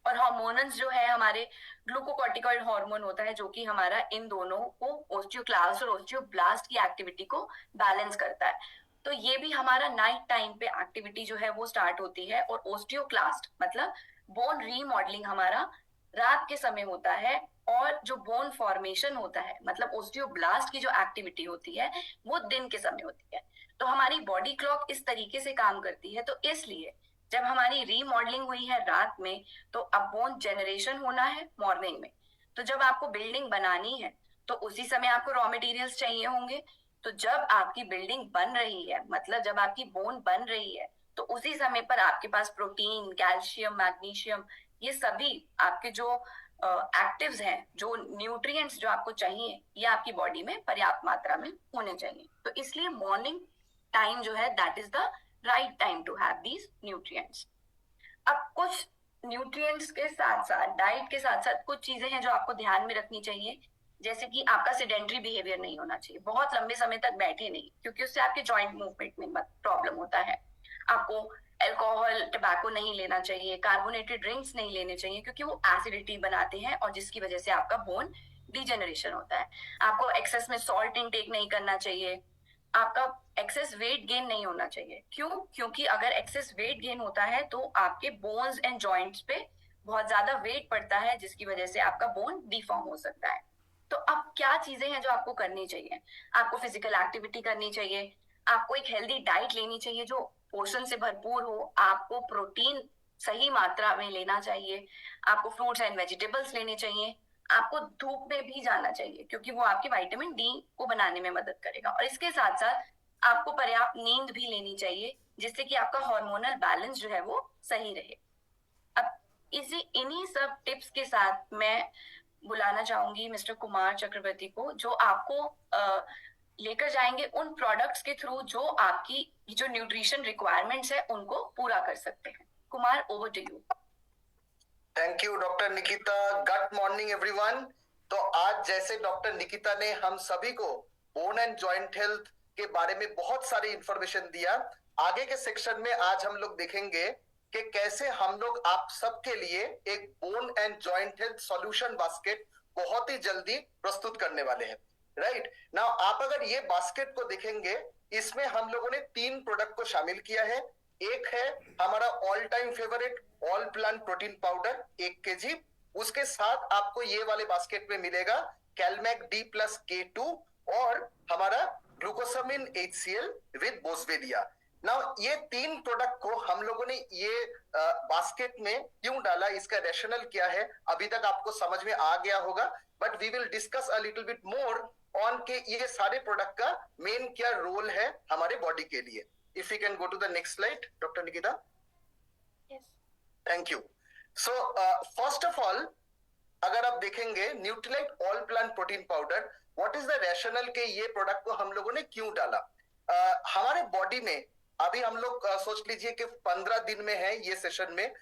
और हार्मोन्स जो है हमारे, ग्लूकोकॉर्टिकॉइड हार्मोन होता है जो कि हमारा इन दोनों को, ओस्टियोक्लास्ट और ओस्टियोब्लास्ट की एक्टिविटी को बैलेंस करता है। तो ये भी हमारा नाइट टाइम पे एक्टिविटी जो है वो स्टार्ट होती है। और ओस्टियोक्लास्ट मतलब बोन रीमॉडलिंग हमारा रात के समय होता है, और जो बोन फॉर्मेशन होता है मतलब ओस्टियोब्लास्ट की जो एक्टिविटी होती है वो दिन के समय होती है। तो हमारी बॉडी क्लॉक इस तरीके से काम करती है। तो इसलिए जब हमारी रीमॉडलिंग हुई है रात में, तो अब बोन जनरेशन होना है मॉर्निंग में। तो जब आपको बिल्डिंग बनानी है तो उसी समय आपको रॉ मटेरियल्स चाहिए होंगे। तो जब आपकी बिल्डिंग बन रही है, मतलब जब आपकी बोन बन रही है, तो उसी समय पर आपके पास प्रोटीन, कैल्शियम, मैग्नीशियम, ये सभी आपके जो एक्टिव्स हैं, जो न्यूट्रिएंट्स जो आपको चाहिए, ये आपकी बॉडी में पर्याप्त मात्रा में होने चाहिए। तो इसलिए मॉर्निंग टाइम जो है, that is the right time to have these nutrients. अब कुछ न्यूट्रिएंट्स के साथ साथ, डाइट के साथ साथ कुछ चीजें हैं जो आपको ध्यान में रखनी चाहिए। जैसे कि आपका सेडेंटरी बिहेवियर नहीं होना चाहिए, बहुत लंबे समय तक बैठे नहीं, क्योंकि उससे आपके जॉइंट मूवमेंट में प्रॉब्लम होता है। आपको अल्कोहल, टबैको नहीं लेना चाहिए, कार्बोनेटेड ड्रिंक्स नहीं लेने चाहिए, क्योंकि वो एसिडिटी बनाते हैं और जिसकी वजह से आपका बोन डिजेनरेशन होता है। आपको एक्सेस में सॉल्ट इनटेक नहीं करना चाहिए। आपका एक्सेस वेट गेन नहीं होना चाहिए। क्यों? क्योंकि अगर एक्सेस वेट गेन होता है तो आपके बोन्स एंड जॉइंट्स पे बहुत ज्यादा वेट पड़ता है, जिसकी वजह से आपका बोन डिफॉर्म हो सकता है। तो अब क्या चीजें हैं जो आपको करनी चाहिए? आपको फिजिकल एक्टिविटी करनी चाहिए, आपको एक हेल्दी डाइट लेनी चाहिए जो पोषण से भरपूर हो, आपको प्रोटीन सही मात्रा में लेना चाहिए, आपको फ्रूट्स एंड वेजिटेबल्स लेने चाहिए, आपको धूप में भी जाना चाहिए क्योंकि वो आपके विटामिन डी को बनाने में मदद करेगा। और इसके साथ साथ आपको पर्याप्त नींद भी लेनी चाहिए, जिससे कि आपका हार्मोनल बैलेंस जो है वो सही रहे। अब इन्हीं सब टिप्स के साथ मैं बुलाना चाहूंगी मिस्टर कुमार चक्रवर्ती को, जो आपको लेकर जाएंगे उन प्रोडक्ट्स के थ्रू जो आपकी जो न्यूट्रिशन रिक्वायरमेंट्स है उनको पूरा कर सकते हैं। Kumar, over to you. Thank you doctor Nikita. Good morning everyone. तो आज जैसे डॉक्टर निकिता ने हम सभी को बोन एंड जॉइंट हेल्थ के बारे में बहुत सारी इंफॉर्मेशन दिया, आगे के सेक्शन में आज हम लोग देखेंगे कि कैसे हम लोग आप सबके लिए एक bone and joint health solution basket बहुत ही जल्दी प्रस्तुत करने वाले हैं। राइट नाउ आप अगर ये बास्केट को देखेंगे, इसमें हम लोगों ने 3 प्रोडक्ट को शामिल किया है। एक है हमारा all time favourite all plant protein powder 1 kg, उसके साथ आपको ये वाले बास्केट में मिलेगा कैलमैक डी प्लस K2 और हमारा ग्लूकोसामिन HCl विद बोसवेलिया। नाउ ये 3 प्रोडक्ट को हम लोगों ने ये बास्केट में क्यों डाला, इसका रैशनल क्या है, अभी तक आपको समझ में आ गया होगा, but we will discuss a little bit more on के ये सारे प्रोडक्ट का मेन क्या रोल है हमारे बॉडी के लिए। If you can go to the next slide doctor Nikita. Thank you. So first of all अगर आप देखेंगे Nutrilite all plant protein powder, what is the rational के ये प्रोडक्ट को हम लोगों ने क्यों डाला। हमारे बॉडी में अभी हम लोग सोच लीजिए कि 15 दिन में है ये सेशन में,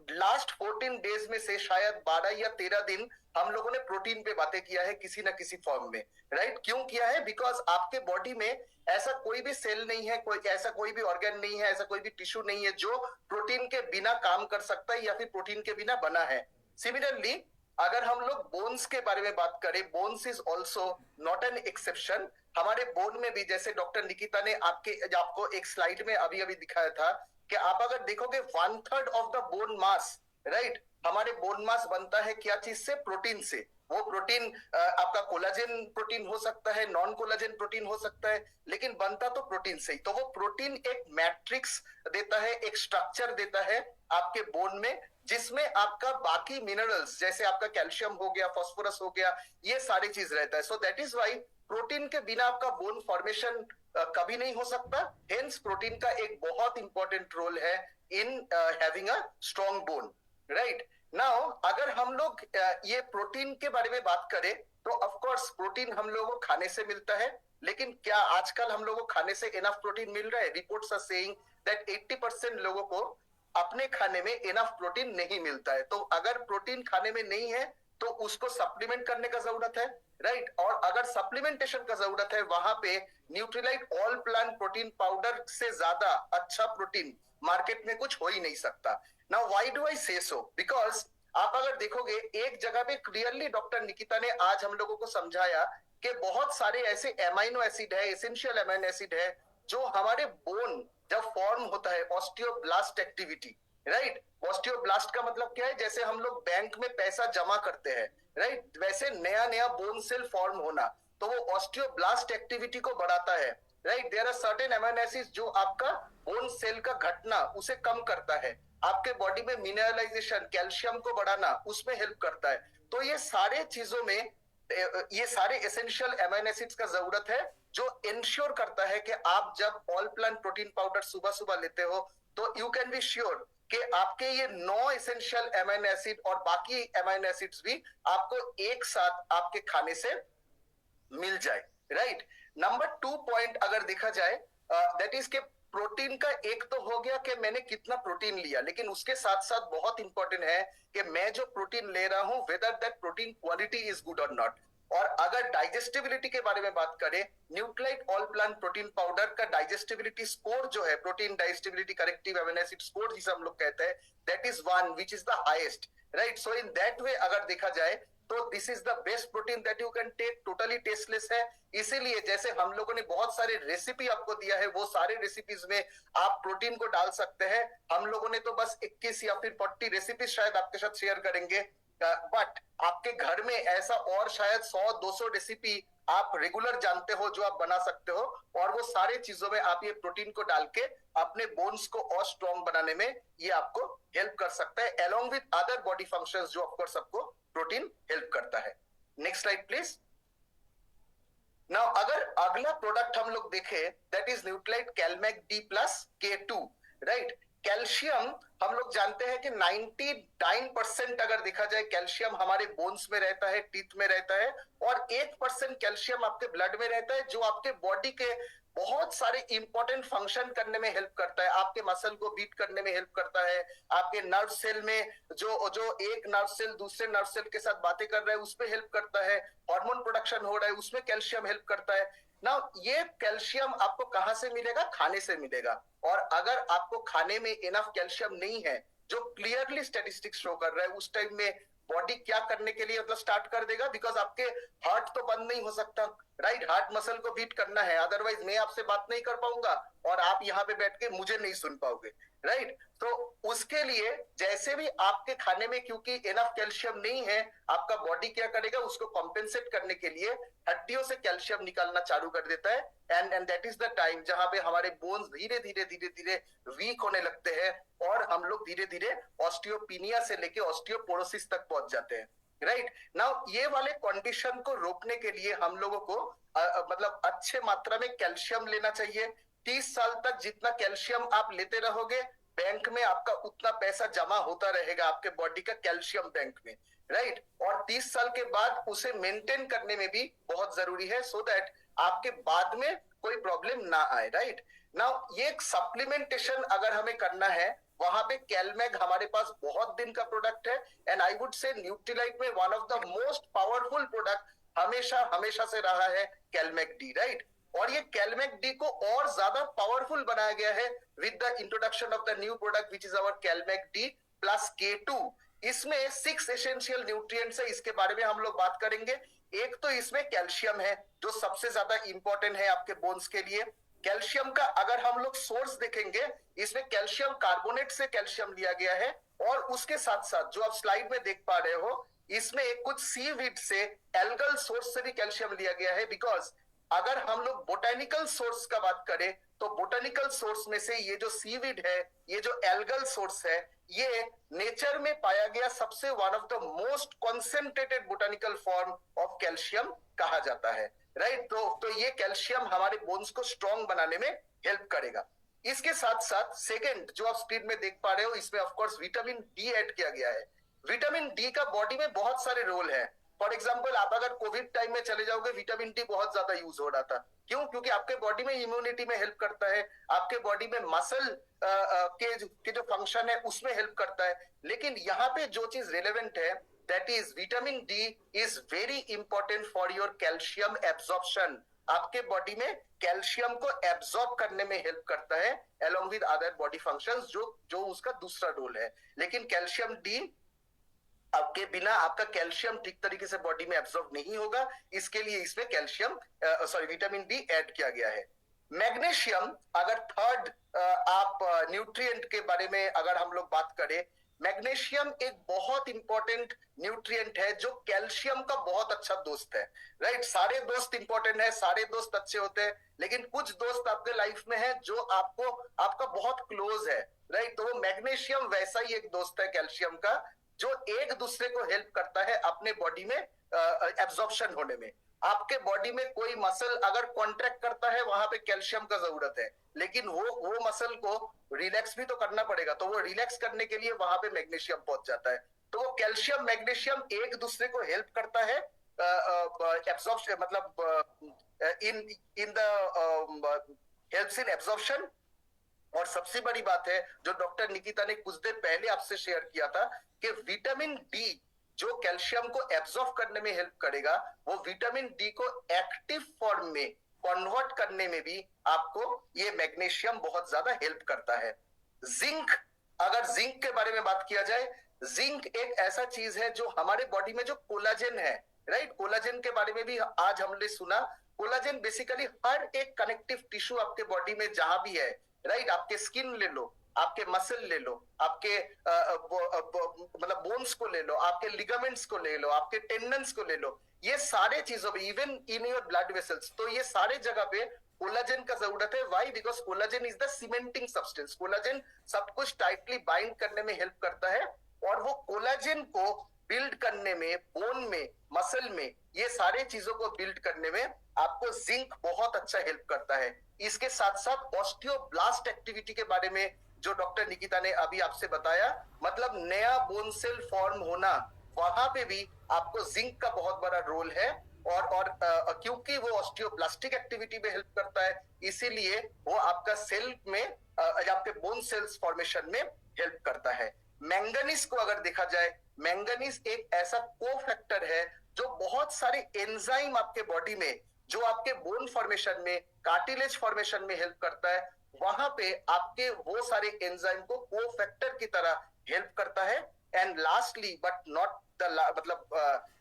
लास्ट 14 डेज में से शायद 12 या 13 दिन हम लोगों ने प्रोटीन पे बातें किया है किसी ना किसी फॉर्म में। राइट क्यों किया है? बिकॉज आपके बॉडी में ऐसा कोई भी सेल नहीं है, ऐसा कोई भी ऑर्गन नहीं है, ऐसा कोई भी टिश्यू नहीं है जो प्रोटीन के बिना काम कर सकता है या फिर प्रोटीन के बिना बना है। सिमिलरली अगर हम लोग बोन्स के बारे में बात करें, bones is also not an exception. हमारे बोन में भी जैसे डॉक्टर निकिता ने आपको एक स्लाइड में अभी अभी दिखाया था कि आप अगर देखोगे 1/3 of the bone mass, right, हमारे बोन मास बनता है क्या चीज से? प्रोटीन से। वो प्रोटीन आपका कोलाजन प्रोटीन हो सकता है, नॉन कोलाजन प्रोटीन हो सकता है, लेकिन बनता तो प्रोटीन से ही। तो वो प्रोटीन एक मैट्रिक्स देता है, एक स्ट्रक्चर देता है आपके बोन में, जिसमें आपका बाकी मिनरल्स जैसे आपका कैल्शियम हो गया, फास्फोरस हो गया, ये सारी चीज रहता है। So that is why protein के बिना आपका बोन फॉर्मेशन कभी नहीं हो सकता। हेंस प्रोटीन का एक बहुत इंपॉर्टेंट रोल है in having a strong bone, right. Now अगर हम लोग ये प्रोटीन के बारे में बात करें तो ऑफ कोर्स प्रोटीन हम लोगों को खाने से मिलता है, लेकिन क्या आजकल हम लोगों को खाने से इनफ प्रोटीन मिल रहा है? रिपोर्ट्स आर सेइंग दैट 80% लोगों को अपने खाने में इनफ प्रोटीन नहीं मिलता है। तो अगर प्रोटीन खाने में नहीं है तो उसको सप्लीमेंट करने का जरूरत है, राइट। और अगर सप्लीमेंटेशन का जरूरत है, वहां पे Nutrilite all plant protein powder से ज्यादा अच्छा प्रोटीन मार्केट में कुछ हो ही नहीं सकता। नाउ व्हाई डू आई से सो? बिकॉज आप अगर देखोगे एक जगह पे क्लियरली डॉक्टर निकिता ने आज हम लोगों को समझाया कि बहुत सारे ऐसे एमाइनो एसिड है, एसेंशियल एमाइनो एसिड है, जो हमारे बोन जब फॉर्म होता है, ऑस्टियोब्लास्ट एक्टिविटी, राइट। ऑस्टियोब्लास्ट का मतलब क्या है? जैसे हम लोग बैंक में पैसा जमा करते हैं, राइट, वैसे नया नया बोन सेल फॉर्म होना, तो वो ऑस्टियोब्लास्ट एक्टिविटी को बढ़ाता है, right. There are certain amino acids जो आपका बोन सेल का घटना उसे कम करता है, आपके बॉडी में मिनरलाइजेशन, कैल्शियम को बढ़ाना, उसमें हेल्प करता है। तो ये सारे चीजों में ये सारे एसेंशियल एमाइनो एसिड्स का जरूरत है, जो इंश्योर करता है कि आप जब ऑल प्लांट प्रोटीन पाउडर सुबह सुबह लेते हो तो यू कैन बी श्योर कि आपके ये 9 एसेंशियल एमाइनो एसिड और बाकी एमाइनो एसिड्स भी आपको एक साथ आपके खाने से मिल जाए, राइट। नंबर 2 पॉइंट अगर देखा जाए, दैट इज के प्रोटीन का एक तो हो गया कि मैंने कितना प्रोटीन लिया, लेकिन उसके साथ साथ बहुत इंपॉर्टेंट है कि मैं जो प्रोटीन ले रहा हूं whether that protein quality is good और नॉट। और अगर डाइजेस्टिबिलिटी के बारे में बात करें, Nutrilite all plant protein powder का डाइजेस्टिबिलिटी स्कोर जो है, protein digestibility corrective amino acid score जिसे हम लोग कहते हैं, that is 1 which is the highest, right. So in that way अगर देखा जाए तो this is the best protein that you can take, totally tasteless है। इसीलिए जैसे हम लोगों ने बहुत सारे रेसिपी आपको दिया है, वो सारे रेसिपीज में आप प्रोटीन को डाल सकते हैं। हम लोगों ने तो बस 21 या फिर 40 रेसिपीज शायद आपके साथ शेयर करेंगे, बट आपके घर में ऐसा और शायद 100-200 रेसिपी आप रेगुलर जानते हो जो आप बना सकते हो, और वो सारे चीजों में आप ये प्रोटीन को डाल के अपने बोन्स को और स्ट्रॉन्ग बनाने में ये आपको हेल्प कर सकता है, along with other body functions जो ऑफकोर्स आपको प्रोटीन हेल्प करता है। Next slide please. नाउ अगर अगला प्रोडक्ट हम लोग देखें, that is Nutrilite Cal Mag D plus K2, right. Calcium हम लोग जानते हैं कि 99% अगर देखा जाए कैल्शियम हमारे बोन्स में रहता है, टीथ में रहता है, और 1% कैल्शियम आपके ब्लड में रहता है, जो आपके बॉडी के बहुत सारे इंपॉर्टेंट फंक्शन करने में हेल्प करता है। आपके मसल को बीट करने में हेल्प करता है, आपके नर्व सेल में जो एक नर्व सेल दूसरे नर्व सेल के साथ बातें कर रहा है उस पर हेल्प करता है, हार्मोन प्रोडक्शन हो रहा है उसमें कैल्शियम हेल्प करता है। ना ये कैल्शियम आपको कहां से मिलेगा? खाने से मिलेगा। और अगर आपको खाने में इनफ कैल्शियम नहीं है, जो क्लियरली स्टैटिस्टिक्स शो कर रहा है, उस टाइम में बॉडी क्या करने के लिए मतलब स्टार्ट कर देगा? बिकॉज आपके हार्ट तो बंद नहीं हो सकता, राइट। हार्ट मसल को बीट करना है, अदरवाइज मैं आपसे बात नहीं कर पाऊंगा और आप यहाँ पे बैठ के मुझे नहीं सुन पाओगे, राइट। तो उसके लिए जैसे भी आपके खाने में क्योंकि इनफ कैल्शियम नहीं है, आपका बॉडी क्या करेगा? उसको कॉम्पेंसेट करने के लिए हड्डियों से कैल्शियम निकालना चालू कर देता है, and that is the time जहां पे हमारे बोन्स धीरे धीरे धीरे धीरे वीक होने लगते हैं और हम लोग धीरे धीरे ऑस्टियोपिनिया से लेके ऑस्टियोपोरोसिस तक पहुंच जाते हैं, राइट। नाउ ये वाले कंडीशन को रोकने के लिए हम लोगों को मतलब अच्छे मात्रा में कैल्शियम लेना चाहिए। 30 साल तक जितना कैल्शियम आप लेते रहोगे, बैंक में आपका उतना पैसा जमा होता रहेगा, आपके बॉडी का कैल्शियम बैंक में, राइट। और 30 साल के बाद उसे मेंटेन करने में भी बहुत जरूरी है, सो दैट आपके बाद में कोई प्रॉब्लम ना आए, राइट। नाउ ये सप्लीमेंटेशन अगर हमें करना है, वहां पे कैलमैग हमारे पास बहुत दिन का प्रोडक्ट है, and I would say Nutrilite में one of the most powerful product हमेशा से रहा है कैलमैग डी, राइट। और ये कैलमैग डी को और ज्यादा पावरफुल बनाया गया है with the introduction of the new product which is our CalMag D plus K2। इसमें 6 एसेंशियल न्यूट्रिएंट्स है, इसके बारे में हम लोग बात करेंगे। एक तो इसमें कैल्शियम है जो सबसे ज्यादा इंपॉर्टेंट है आपके बोन्स के लिए, कैल्शियम का अगर हम लोग सोर्स देखेंगे, इसमें कैल्शियम कार्बोनेट से कैल्शियम लिया गया है, और उसके साथ साथ जो आप स्लाइड में देख पा रहे हो, इसमें कुछ सीवीड से एल्गल सोर्स से भी कैल्शियम लिया गया है। बिकॉज अगर हम लोग बोटेनिकल सोर्स का बात करें तो बोटेनिकल सोर्स में से ये जो सीवीड है, ये जो एल्गल सोर्स है, ये नेचर में पाया गया सबसे one of the most concentrated botanical form of calcium कहा जाता है, राइट। तो ये कैल्शियम हमारे बोन्स को स्ट्रॉन्ग बनाने में हेल्प करेगा। इसके साथ साथ सेकेंड जो आप स्क्रीन में देख पा रहे हो, इसमें ऑफकोर्स विटामिन डी ऐड किया गया है। विटामिन डी का बॉडी में बहुत सारे रोल है। फॉर एग्जाम्पल आप अगर कोविड टाइम में चले जाओगे, विटामिन डी बहुत ज्यादा यूज हो रहा था। क्यों? क्योंकि आपके बॉडी में इम्यूनिटी में हेल्प करता है, आपके बॉडी में मसल के जो फंक्शन है उसमें हेल्प करता है। लेकिन यहाँ पे जो चीज रिलेवेंट है, that is vitamin D is very important for your calcium absorption. आपके बॉडी में कैल्शियम को एब्जॉर्ब करने में हेल्प करता है along with other body functions, जो उसका दूसरा रोल है। लेकिन कैल्शियम डी आपके बिना आपका कैल्शियम ठीक तरीके से बॉडी में एब्जॉर्ब नहीं होगा, इसके लिए इसमें कैल्शियम विटामिन डी ऐड किया गया है। मैग्नीशियम, अगर थर्ड आप न्यूट्रिएंट के बारे में अगर हम लोग बात करें, मैग्नीशियम एक बहुत इंपॉर्टेंट न्यूट्रिएंट है जो कैल्शियम का बहुत अच्छा दोस्त है, राइट। सारे दोस्त इंपॉर्टेंट है, सारे दोस्त अच्छे होते हैं, लेकिन कुछ दोस्त आपके लाइफ में है जो आपका बहुत क्लोज है, राइट। तो वो मैग्नीशियम वैसा ही एक दोस्त है कैल्शियम का, जो एक दूसरे को हेल्प करता है अपने बॉडी में एब्जॉर्प्शन होने में। आपके बॉडी में कोई मसल अगर कॉन्ट्रैक्ट करता है, वहां पे कैल्शियम का जरूरत है, लेकिन वो मसल को रिलैक्स भी तो करना पड़ेगा, तो वो रिलैक्स करने के लिए वहां पे मैग्नीशियम पहुंच जाता है। तो वो कैल्शियम मैग्नीशियम एक दूसरे को हेल्प करता है एब्जॉर्प्शन, मतलब in the helps in absorption. और सबसे बड़ी बात है जो डॉक्टर निकिता ने कुछ देर पहले आपसे शेयर किया था कि विटामिन डी जो कैल्शियम को एब्जॉर्ब करने में हेल्प करेगा, वो विटामिन डी को एक्टिव फॉर्म में कन्वर्ट करने में भी आपको ये मैग्नीशियम बहुत ज्यादा हेल्प करता है। जिंक, अगर जिंक के बारे में बात किया जाए, जिंक एक ऐसा चीज है जो हमारे बॉडी में जो कोलाजन है, राइट, कोलाजन के बारे में भी आज हमने सुना। कोलाजन बेसिकली हर एक कनेक्टिव टिश्यू आपके बॉडी में जहां भी है, राइट, आपके स्किन ले लो, आपके मसल ले लो, आपके मतलब बोन्स को ले लो, आपके लिगामेंट्स को ले लो, आपके टेंडन्स को ले लो, ये सारे चीजों में, even in your blood vessels, तो ये सारे जगह पे कोलाजन का जरूरत है। Why? Because collagen is the cementing substance. Collagen सब कुछ टाइटली बाइंड करने में हेल्प करता है, और वो कोलाजन को बिल्ड करने में, बोन में, मसल में, ये सारे चीजों को बिल्ड करने में आपको जिंक बहुत अच्छा हेल्प करता है। इसके साथ साथ ऑस्टियोब्लास्ट एक्टिविटी के बारे में जो डॉक्टर निकिता ने अभी आपसे बताया, मतलब नया बोन सेल फॉर्म होना, वहां पे भी आपको जिंक का बहुत बड़ा रोल है। और क्योंकि वो ऑस्टियोब्लास्टिक एक्टिविटी में हेल्प करता है, इसीलिए वो आपका सेल में, आपके बोन सेल्स फॉर्मेशन में हेल्प करता है। मैंगनीज को अगर देखा जाए, मैंगनीज एक ऐसा कोफैक्टर है जो बहुत सारे एंजाइम आपके बॉडी में, जो आपके बोन फॉर्मेशन में, कार्टिलेज फॉर्मेशन में हेल्प करता है, वहां पे आपके वो सारे एंजाइम को कोफैक्टर की तरह हेल्प करता है। And lastly but not the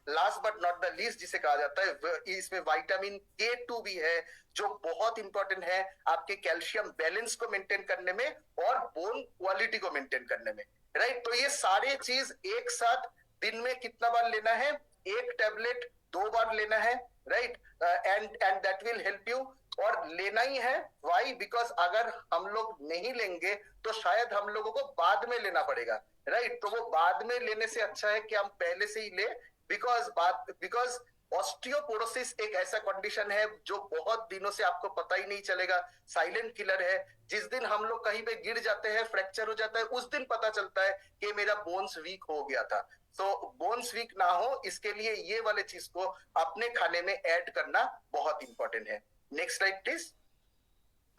last but not the least जिसे कहा जाता है, इसमें विटामिन K2 भी है जो बहुत इंपॉर्टेंट है आपके कैल्शियम बैलेंस को मेंटेन करने में और बोन क्वालिटी को मेंटेन करने में, राइट। तो ये सारे चीज एक साथ दिन में कितना बार लेना है? एक टैबलेट 2 बार लेना है, right, and that will help you. और लेना ही है, व्हाई? बिकॉज अगर हम लोग नहीं लेंगे तो शायद हम लोगों को बाद में लेना पड़ेगा, राइट। तो वो बाद में लेने से अच्छा है कि हम पहले से ही ले, बिकॉज ऑस्टियोपोरोसिस एक ऐसा कंडीशन है जो बहुत दिनों से आपको पता ही नहीं चलेगा, साइलेंट किलर है। जिस दिन हम लोग कहीं पे गिर जाते हैं, फ्रैक्चर हो जाता है, उस दिन पता चलता है कि मेरा बोन्स वीक हो गया था। तो बोन्स वीक ना हो, इसके लिए ये वाले चीज को अपने खाने में ऐड करना बहुत इंपॉर्टेंट है। Next slide please.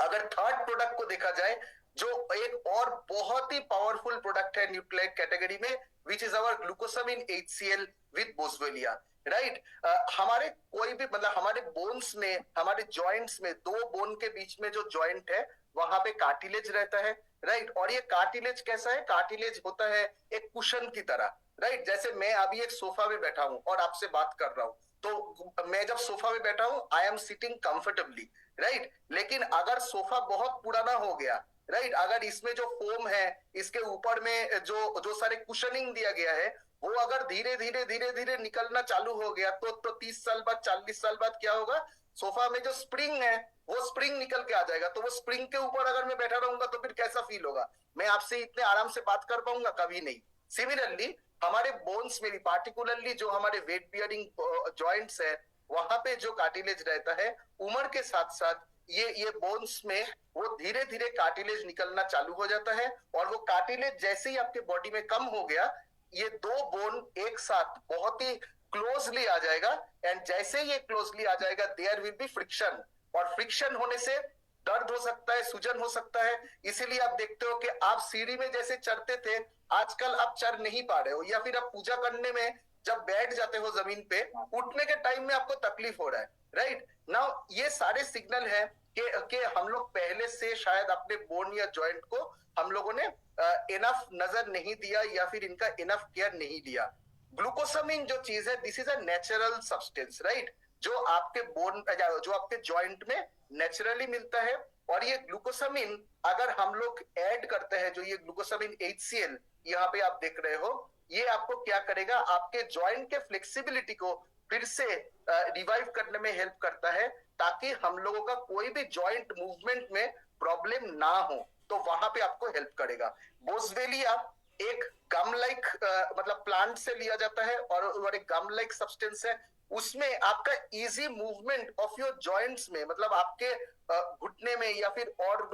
अगर थर्ड प्रोडक्ट को देखा जाए, जो एक और बहुत ही पावरफुल प्रोडक्ट है न्यूक्लिक कैटेगरी में, which is our glucosamine HCl with boswellia, right. हमारे कोई भी, मतलब हमारे बोन्स में, हमारे जॉइंट्स में, 2 बोन के बीच में जो जॉइंट है, वहां पे कार्टिलेज रहता है, राइट। और ये कार्टिलेज कैसा है? कार्टिलेज होता है एक कुशन की तरह, राइट। जैसे मैं अभी एक सोफा में बैठा हूं और आपसे बात कर रहा हूं, तो मैं जब सोफा में बैठा हूं I am sitting comfortably, right. लेकिन अगर सोफा बहुत पुराना हो गया, राइट, अगर इसमें जो फोम है, इसके ऊपर में जो जो सारे कुशनिंग दिया गया है, वो अगर धीरे धीरे निकलना चालू हो गया, तो 30 साल बाद, 40 साल बाद क्या होगा, सोफा में जो स्प्रिंग है वो स्प्रिंग निकल के आ जाएगा। तो वो स्प्रिंग के ऊपर अगर मैं बैठा रहूंगा तो फिर कैसा फील होगा, मैं आपसे इतने आराम से बात कर पाऊंगा, कभी नहीं। सिमिलरली हमारे बोन्स में भी, पार्टिकुलरली जो हमारे वेट बियरिंग जॉइंट्स है, वहां पे जो कार्टिलेज रहता है, उम्र के साथ साथ ये बोन्स में वो धीरे धीरे कार्टिलेज निकलना चालू हो जाता है। और वो कार्टिलेज जैसे ही आपके बॉडी में कम हो गया, ये दो बोन एक साथ बहुत ही क्लोजली आ जाएगा, एंड जैसे ही ये क्लोजली आ जाएगा देयर विल बी फ्रिक्शन, और फ्रिक्शन होने से दर्द हो सकता है, सूजन हो सकता है। इसीलिए आप देखते हो कि आप सीढ़ी में जैसे चढ़ते थे, आजकल आप चढ़ नहीं पा रहे हो, या फिर आप पूजा करने में जब बैठ जाते हो जमीन पे, उठने के टाइम में आपको तकलीफ हो रहा है, राइट। नाउ ये सारे सिग्नल है कि हम लोग पहले से शायद अपने बोन या जॉइंट को हम लोगों ने इनफ नजर नहीं दिया, या फिर इनका इनफ केयर नहीं लिया। ग्लूकोसामिन जो चीज है, this is a natural substance, right, जो आपके बोन, जो आपके जॉइंट में नेचुरली मिलता है। और ये ग्लूकोसामिन अगर हम लोग ऐड करते हैं, जो ये ग्लूकोसामिन HCl यहाँ पे आप देख रहे हो, ये आपको क्या करेगा, आपके जॉइंट के फ्लेक्सिबिलिटी को फिर से रिवाइव करने में हेल्प करता है, ताकि हम लोगों का कोई भी जॉइंट मूवमेंट में प्रॉब्लम ना हो, तो वहां पे आपको हेल्प करेगा। बोसवेलिया एक गम लाइक मतलब प्लांट से लिया जाता है, और एक गम लाइक सब्सटेंस है। उसमें आपका easy movement of your joints में, मतलब आपके घुटने में या फिर और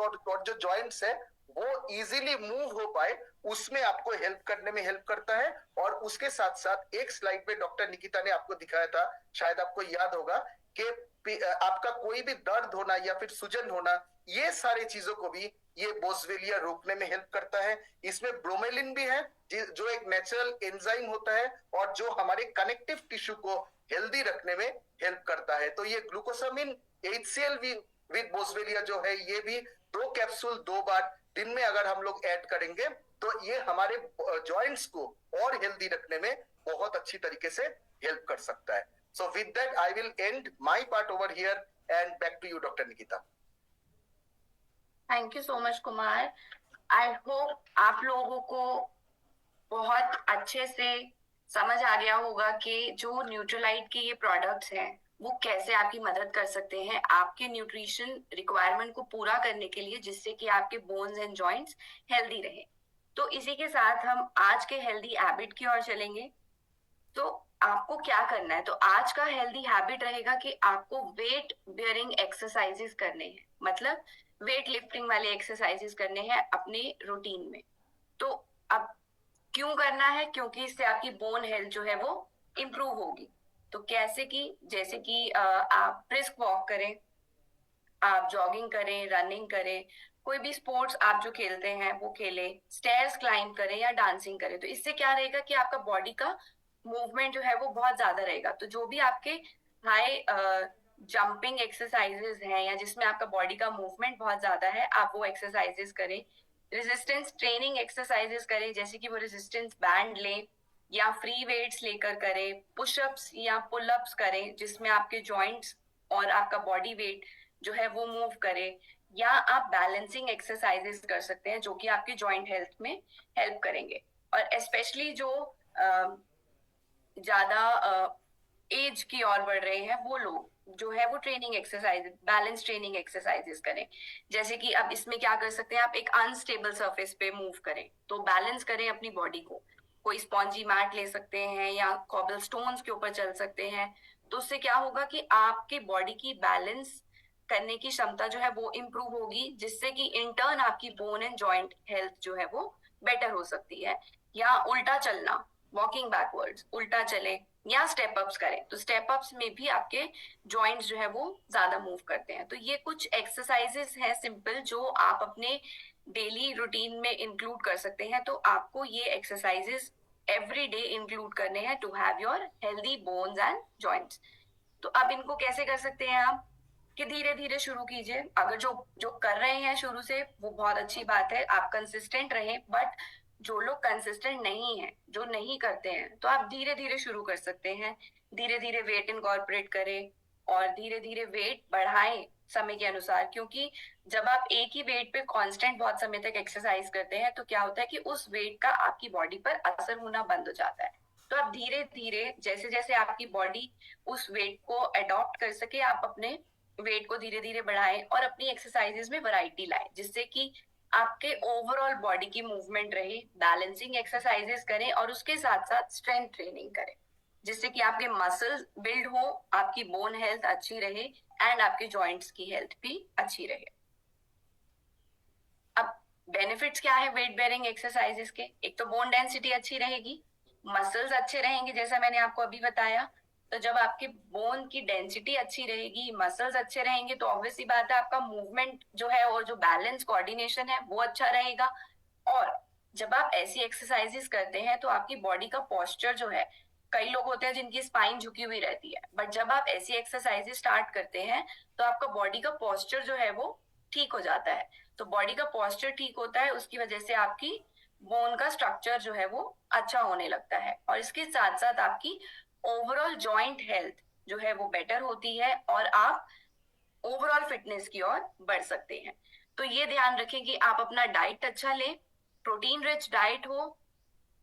जो जॉइंट्स है वो इजीली मूव हो पाए, उसमें आपको हेल्प करने में हेल्प करता है। और उसके साथ साथ एक स्लाइड पे डॉक्टर निकिता ने आपको दिखाया था, शायद आपको याद होगा, कि आपका कोई भी दर्द होना या फिर सूजन होना, ये सारी चीजों को भी ये बोसवेलिया रोकने में हेल्प करता है। इसमें ब्रोमेलिन भी है, जो एक नेचुरल एंजाइम होता है और जो हमारे कनेक्टिव टिश्यू को हेल्दी रखने में हेल्प करता है। तो ये ग्लूकोसामिन HCl विद बोसवेलिया जो है, ये भी 2 कैप्सूल 2 बार दिन में अगर हम लोग ऐड करेंगे, तो ये हमारे जॉइंट्स को और हेल्दी रखने में बहुत अच्छी तरीके से हेल्प कर सकता है। So with that, I will end my part over here and back to you, Dr. Nikita. Thank you so much Kumar. I hope आप लोगों को बहुत अच्छे से समझ आ गया होगा कि जो न्यूट्रलाइट के ये प्रोडक्ट्स हैं वो कैसे आपकी मदद कर सकते हैं आपके न्यूट्रिशन रिक्वायरमेंट को पूरा करने के लिए, जिससे कि आपके बोन्स एंड जॉइंट्स हेल्दी रहे। तो इसी के साथ हम आज के हेल्दी हैबिट की ओर चलेंगे। तो आपको क्या करना है, तो आज का हेल्दी हैबिट रहेगा कि आपको वेट बियरिंग एक्सरसाइजेस करने हैं, मतलब वेट लिफ्टिंग वाले एक्सरसाइजेस करने हैं अपने रूटीन में। तो अब क्यों करना है, क्योंकि इससे आपकी बोन हेल्थ जो है वो इम्प्रूव होगी। तो कैसे कि, जैसे कि आप ब्रिस्क वॉक करें, आप जॉगिंग करें, रनिंग करें, कोई भी स्पोर्ट्स आप जो खेलते हैं वो खेलें, स्टेयर्स क्लाइंब करें या डांसिंग करें। तो इससे क्या रहेगा कि आपका बॉडी का मूवमेंट जो है वो बहुत ज्यादा रहेगा। तो जो भी आपके हाई जंपिंग एक्सरसाइजेस हैं या जिसमें आपका बॉडी का मूवमेंट बहुत ज्यादा है, आप वो एक्सरसाइजेस करें। रेजिस्टेंस ट्रेनिंग एक्सरसाइजेस करें, जैसे कि वो रेजिस्टेंस बैंड लें या फ्री वेट्स लेकर करें, पुशअप्स या पुलअप्स करें जिसमें आपके जॉइंट्स और आपका बॉडी वेट जो है वो मूव करे, या आप बैलेंसिंग एक्सरसाइजेस कर सकते हैं जो कि आपकी जॉइंट हेल्थ में हेल्प करेंगे। और स्पेशली जो ज्यादा एज की ओर बढ़ रहे हैं वो लोग जो है वो training exercise, balance training exercises करें। जैसे कि अब इसमें क्या कर सकते हैं, आप एक अनस्टेबल सरफेस पे मूव करें, तो बैलेंस करें अपनी बॉडी को। कोई स्पॉन्जी मैट ले सकते हैं या कॉबल स्टोन्स के ऊपर चल सकते हैं। तो उससे क्या होगा कि आपकी बॉडी की बैलेंस करने की क्षमता जो है वो इम्प्रूव होगी, जिससे कि इन टर्न आपकी बोन एंड जॉइंट हेल्थ जो है वो बेटर हो सकती है। या उल्टा चलना, वॉकिंग बैकवर्ड्स, उल्टा चले या स्टेप अप्स करें, तो स्टेप अप्स में भी आपके जॉइंट्स जो है वो ज्यादा मूव करते हैं। तो ये कुछ एक्सरसाइजेस हैं सिंपल जो आप अपने डेली रूटीन में इंक्लूड कर सकते हैं। तो आपको ये एक्सरसाइजेस एवरी डे इंक्लूड करने हैं to have your healthy bones and joints. तो अब इनको कैसे कर सकते हैं आप, कि धीरे धीरे शुरू कीजिए। अगर जो कर रहे हैं शुरू से वो बहुत अच्छी बात है, आप कंसिस्टेंट रहें, बट जो लोग कंसिस्टेंट नहीं है, जो नहीं करते हैं, तो आप धीरे धीरे शुरू कर सकते हैं, धीरे धीरे वेट इनकॉर्पोरेट करें और धीरे धीरे वेट बढ़ाएं समय के अनुसार। क्योंकि जब आप एक ही वेट पे कांस्टेंट बहुत समय तक एक्सरसाइज करते हैं तो क्या होता है कि उस वेट का आपकी बॉडी पर असर होना बंद हो जाता है। तो आप धीरे धीरे जैसे जैसे आपकी बॉडी उस वेट को अडॉप्ट कर सके, आप अपने वेट को धीरे धीरे बढ़ाएं और अपनी एक्सरसाइजेस में वैरायटी लाएं, जिससे कि आपके ओवरऑल बॉडी की मूवमेंट रहे। बैलेंसिंग एक्सरसाइजेस करें और उसके साथ साथ स्ट्रेंथ ट्रेनिंग करें, जिससे कि आपके मसल्स बिल्ड हो, आपकी बोन हेल्थ अच्छी रहे एंड आपके जॉइंट्स की हेल्थ भी अच्छी रहे। अब बेनिफिट्स क्या है वेट बेयरिंग एक्सरसाइजेस के? एक तो बोन डेंसिटी अच्छी रहेगी, मसल्स अच्छे रहेंगे जैसा मैंने आपको अभी बताया। तो जब आपके बोन की डेंसिटी अच्छी रहेगी, मसल्स अच्छे रहेंगे, तो ऑब्वियस सी बात है आपका मूवमेंट जो है और जो बैलेंस कोऑर्डिनेशन है वो अच्छा रहेगा। और जब आप ऐसी एक्सरसाइजेस करते हैं तो आपकी बॉडी का पोस्चर जो है, कई लोग होते हैं जिनकी स्पाइन झुकी हुई रहती है, बट जब आप ऐसी एक्सरसाइजेस स्टार्ट करते हैं तो आपका बॉडी का पोस्चर जो है वो ठीक हो जाता है। तो बॉडी का पोस्चर ठीक होता है, उसकी वजह से आपकी बोन का स्ट्रक्चर जो है वो अच्छा होने लगता है और इसके साथ साथ आपकी ओवरऑल जॉइंट हेल्थ जो है वो बेटर होती है और आप ओवरऑल फिटनेस की ओर बढ़ सकते हैं। तो ये ध्यान रखें कि आप अपना डाइट अच्छा लें, प्रोटीन रिच डाइट हो,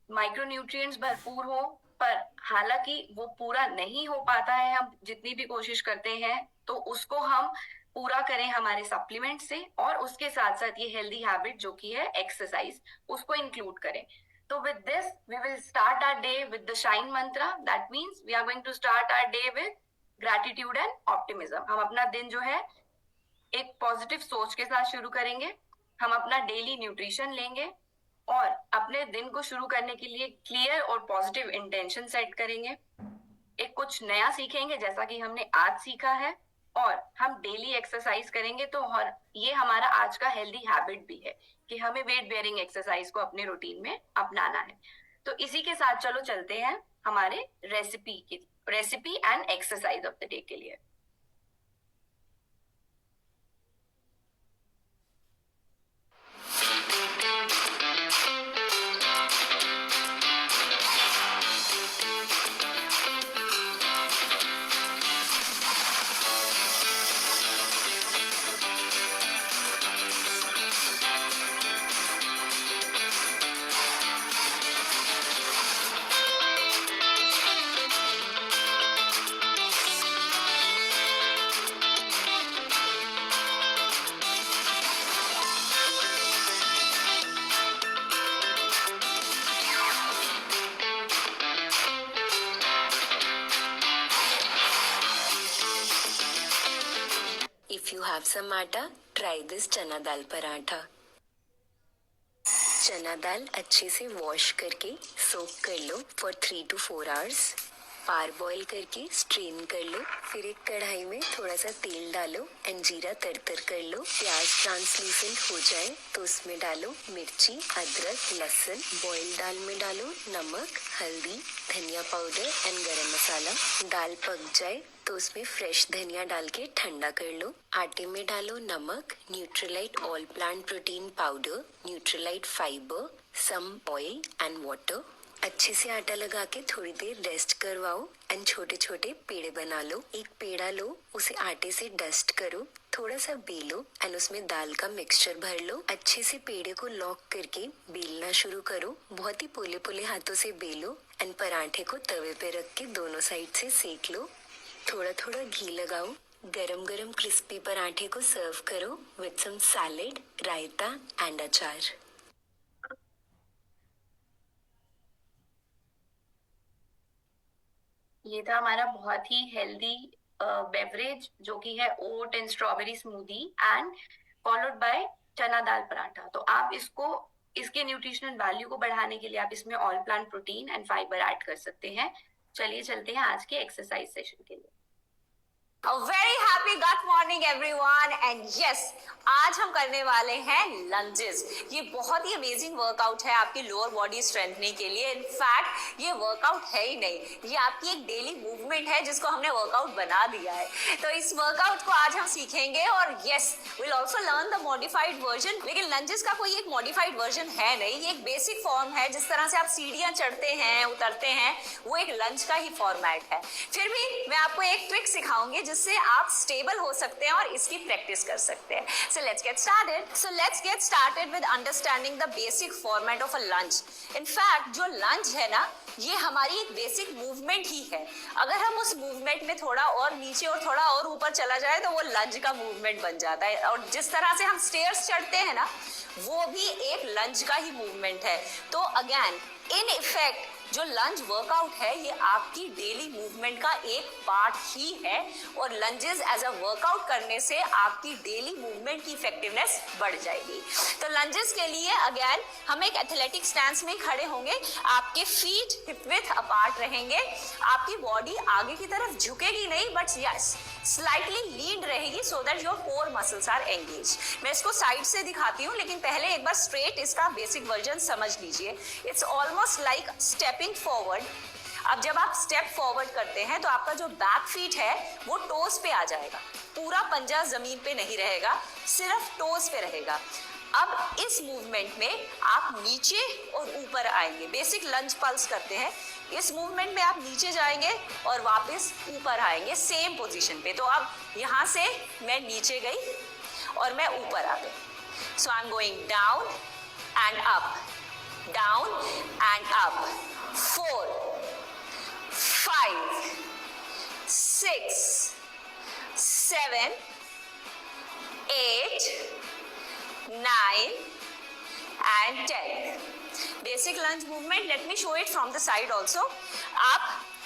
माइक्रोन्यूट्रिएंट्स भरपूर हो, पर हालांकि वो पूरा नहीं हो पाता है, हम जितनी भी कोशिश करते हैं तो उसको हम पूरा करें हमारे सप्लीमेंट से और उसके साथ साथ ये हेल्दी हैबिट जो कि है एक्सरसाइज, उसको इंक्लूड करें। तो with this we will start our day with the shine mantra. That means we are going to start our day with gratitude and optimism. हम अपना दिन जो है एक पॉजिटिव सोच के साथ शुरू करेंगे, हम अपना डेली न्यूट्रिशन लेंगे और अपने दिन को शुरू करने के लिए क्लियर और पॉजिटिव इंटेंशन सेट करेंगे। एक कुछ नया सीखेंगे जैसा कि हमने आज सीखा है और हम डेली एक्सरसाइज करेंगे। तो और ये हमारा आज का हेल्दी हैबिट भी है कि हमें वेट बेयरिंग एक्सरसाइज को अपने रूटीन में अपनाना है। तो इसी के साथ चलो चलते हैं हमारे recipe and exercise of the day के लिए। If you have some atta, try this चना दाल पराठा। चना दाल अच्छे से वॉश करके सोक कर लो for 3 to 4 hours। Parboil करके स्ट्रेन कर लो। फिर एक कढ़ाई में थोड़ा सा तेल डालो एंड जीरा तरतर कर लो। प्याज ट्रांसलूसेंट हो जाए तो उसमें डालो मिर्ची, अदरक, लहसुन। बॉईल दाल में डालो नमक, हल्दी, धनिया पाउडर एंड गरम मसाला। दाल पक जाए तो उसमें फ्रेश धनिया डाल के ठंडा कर लो। आटे में डालो नमक, Nutrilite all plant protein powder, Nutrilite fibre, some oil and water. अच्छे से आटा लगा के थोड़ी देर रेस्ट करवाओ एंड छोटे छोटे पेड़े बना लो। एक पेड़ा लो, उसे आटे से डस्ट करो, थोड़ा सा बेलो एंड उसमें दाल का मिक्सचर भर लो। अच्छे से पेड़े को लॉक करके बेलना शुरू करो। बहुत ही पोले पोले हाथों से बेलो एंड पराठे को तवे पे रख के दोनों साइड से सेक लो। थोड़ा थोड़ा घी लगाओ। गरम गरम क्रिस्पी पराठे को सर्व करो with some salad, raita and achar. ये था हमारा बहुत ही हेल्दी बेवरेज जो कि है oat and strawberry smoothie and followed by chana dal paratha. तो आप इसको इसके न्यूट्रिशनल वैल्यू को बढ़ाने के लिए आप इसमें all plant protein and fibre add कर सकते हैं। चलिए चलते हैं आज के एक्सरसाइज सेशन के लिए। A very happy good morning everyone and yes आज हम करने वाले हैं लंजेस। ये बहुत ही अमेजिंग वर्कआउट है आपकी लोअर बॉडी स्ट्रेंथनिंग के लिए। इनफैक्ट ये वर्कआउट है ही नहीं, ये आपकी एक डेली मूवमेंट है जिसको हमने वर्कआउट बना दिया है। तो इस वर्कआउट को आज हम सीखेंगे और yes will also learn the modified version. लेकिन लंजेस का कोई एक मॉडिफाइड वर्जन है नहीं, ये एक बेसिक फॉर्म है। जिस तरह से आप सीढ़ियां चढ़ते हैं उतरते हैं वो एक लंज का ही फॉर्मेट है। फिर भी मैं आपको एक ट्रिक सिखाऊंगी जिससे आप स्टेबल हो सकते हैं और इसकी प्रैक्टिस कर सकते हैं। So let's get started with understanding the basic format of a lunge. In fact, जो lunge है ना, ये हमारी एक बेसिक मूवमेंट ही है। अगर हम उस मूवमेंट में थोड़ा और नीचे और थोड़ा और ऊपर चला जाए तो वो लंज का मूवमेंट बन जाता है। और जिस तरह से हम स्टेयर्स चढ़ते हैं ना, वो भी एक लंज का ही मूवमेंट है। तो अगेन इन इफेक्ट जो लंज वर्कआउट है ये आपकी डेली मूवमेंट का एक पार्ट ही है और लंजेस एज अ वर्कआउट करने से आपकी डेली मूवमेंट की इफेक्टिवनेस बढ़ जाएगी। तो लंजेस के लिए अगेन हम एक एथलेटिक स्टैंस में खड़े होंगे, आपके फीट हिप विड्थ अपार्ट रहेंगे, आपकी बॉडी आगे की तरफ झुकेगी नहीं बट यस स्लाइटली लीन रहेगी so that your core muscles are engage. मैं इसको साइड से दिखाती हूँ लेकिन पहले एक बार स्ट्रेट इसका बेसिक वर्जन समझ लीजिए। It's almost like stepping forward. अब जब आप स्टेप फॉरवर्ड करते हैं तो आपका जो बैक फीट है वो टोस पे आ जाएगा, पूरा पंजा जमीन पे नहीं रहेगा, सिर्फ टोस पे रहेगा। अब इस मूवमेंट में आप नीचे और ऊपर आएंगे, बेसिक लंज पल्स करते हैं। इस मूवमेंट में आप नीचे जाएंगे और वापस ऊपर आएंगे सेम पोजीशन पे। तो अब यहाँ से मैं नीचे गई और मैं ऊपर आ गई। So I am going down and up, down and up. 4 5 6 7 8 9 and 10. Basic lunge movement. Let me show it from the side also. आप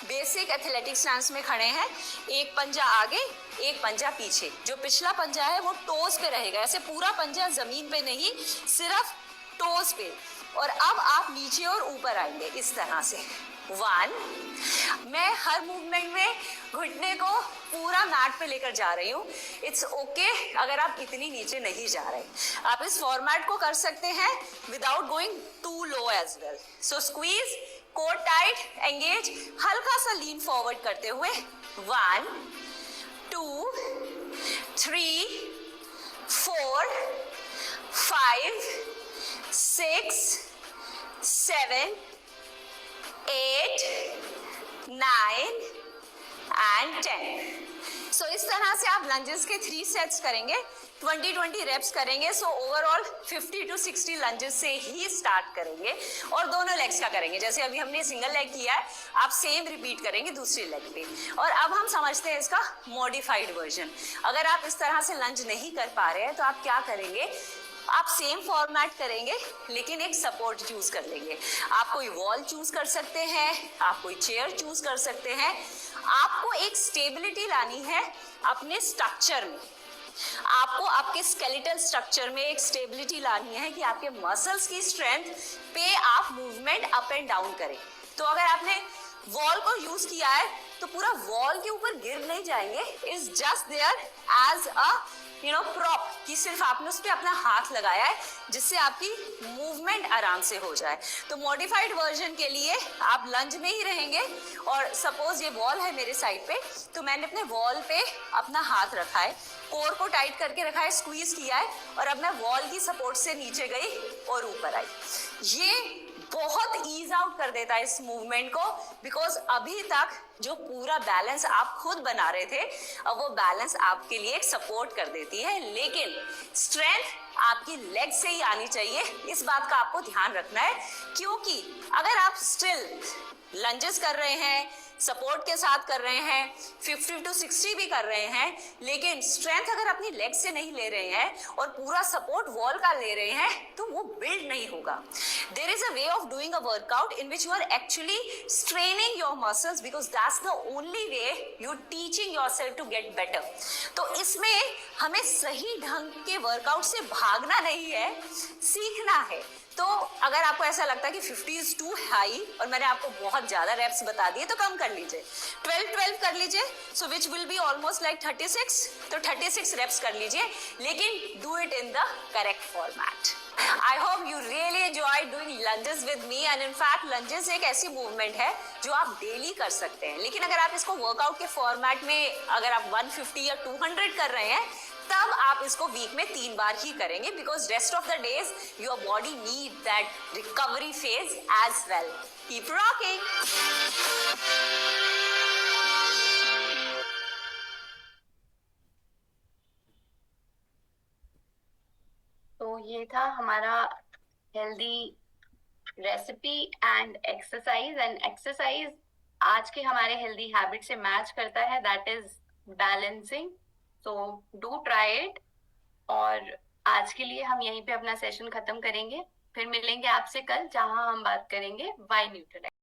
बेसिक एथलेटिक स्टैंस में खड़े हैं, एक पंजा आगे एक पंजा पीछे। जो पिछला पंजा है वो टोस पे रहेगा, ऐसे पूरा पंजा जमीन पे नहीं, सिर्फ टोस पे। और अब आप नीचे और ऊपर आएंगे इस तरह से। 1 मैं हर मूवमेंट में घुटने को पूरा मैट पे लेकर जा रही हूँ। इट्स ओके अगर आप इतनी नीचे नहीं जा रहे, आप इस फॉर्मेट को कर सकते हैं without going too low as well. So squeeze, core tight, engage, हल्का सा लीन फॉरवर्ड करते हुए 1 2 3 4 5 6 7 8 9 and 10. So इस तरह से आप लंजेस के 3 सेट्स करेंगे, 20-20 रेप्स करेंगे। सो ओवरऑल 50 to 60 लंजेस से ही स्टार्ट करेंगे और दोनों लेग्स का करेंगे। जैसे अभी हमने सिंगल लेग किया है, आप सेम रिपीट करेंगे दूसरी लेग पे। और अब हम समझते हैं इसका मॉडिफाइड वर्जन। अगर आप इस तरह से लंज नहीं कर पा रहे हैं तो आप क्या करेंगे, आप सेम फॉर्मेट करेंगे लेकिन एक सपोर्ट चूज कर लेंगे। आप कोई वॉल चूज कर सकते हैं, आप कोई चेयर चूज कर सकते हैं। आपको एक स्टेबिलिटी लानी है अपने स्ट्रक्चर में, आपको आपके स्केलेटल स्ट्रक्चर में एक स्टेबिलिटी लानी है कि आपके मसल्स की स्ट्रेंथ पे आप मूवमेंट अप एंड डाउन करें। तो अगर आपने वॉल को यूज किया है तो पूरा वॉल के ऊपर गिर नहीं जाएंगे, is just there as a prop, कि सिर्फ आपने उस पर अपना हाथ लगाया है जिससे आपकी मूवमेंट आराम से हो जाए। तो मॉडिफाइड वर्जन के लिए आप लंज में ही रहेंगे और सपोज ये वॉल है मेरे साइड पे, तो मैंने अपने वॉल पे अपना हाथ रखा है, कोर को टाइट करके रखा है, स्क्वीज किया है और अब मैं वॉल की सपोर्ट से नीचे गई और ऊपर आई। ये बहुत ईज आउट कर देता है इस मूवमेंट को, बिकॉज अभी तक जो पूरा बैलेंस आप खुद बना रहे थे, अब वो बैलेंस आपके लिए एक सपोर्ट कर देती है। लेकिन स्ट्रेंथ आपकी लेग से ही आनी चाहिए, इस बात का आपको ध्यान रखना है। क्योंकि अगर आप स्टिल लंजेस कर रहे हैं, सपोर्ट के साथ कर रहे हैं, 50 to 60 भी कर रहे हैं, लेकिन स्ट्रेंथ अगर अपनी लेग से नहीं ले रहे हैं और पूरा सपोर्ट वॉल का ले रहे हैं तो वो बिल्ड नहीं होगा। There is a way of doing a workout in which you are actually straining your muscles, because that's the only way you teaching yourself to get better. तो इसमें हमें सही ढंग के वर्कआउट से भागना नहीं है, सीखना है। तो अगर आपको ऐसा लगता है कि 50 इज टू हाई और मैंने आपको बहुत ज्यादा रेप्स बता दिए तो कम कर लीजिए, 12 कर लीजिए, so which will be almost like 36, तो 36 रेप्स कर लीजिए, लेकिन do it in the correct format. I hope you really enjoyed doing lunges with me, and in fact lunges एक ऐसी मूवमेंट है जो आप डेली कर सकते हैं, लेकिन अगर आप इसको वर्कआउट के फॉर्मेट में अगर आप 150 या 200 कर रहे हैं तब आप इसको वीक में 3 बार ही करेंगे, because rest of the days your body need that recovery phase as well. Keep rocking. तो ये था हमारा हेल्दी रेसिपी एंड एक्सरसाइज आज के हमारे हेल्दी हैबिट से मैच करता है, that is balancing. So do try it. और आज के लिए हम यहीं पे अपना सेशन खत्म करेंगे, फिर मिलेंगे आपसे कल, जहां हम बात करेंगे व्हाई न्यूट्रलाइज।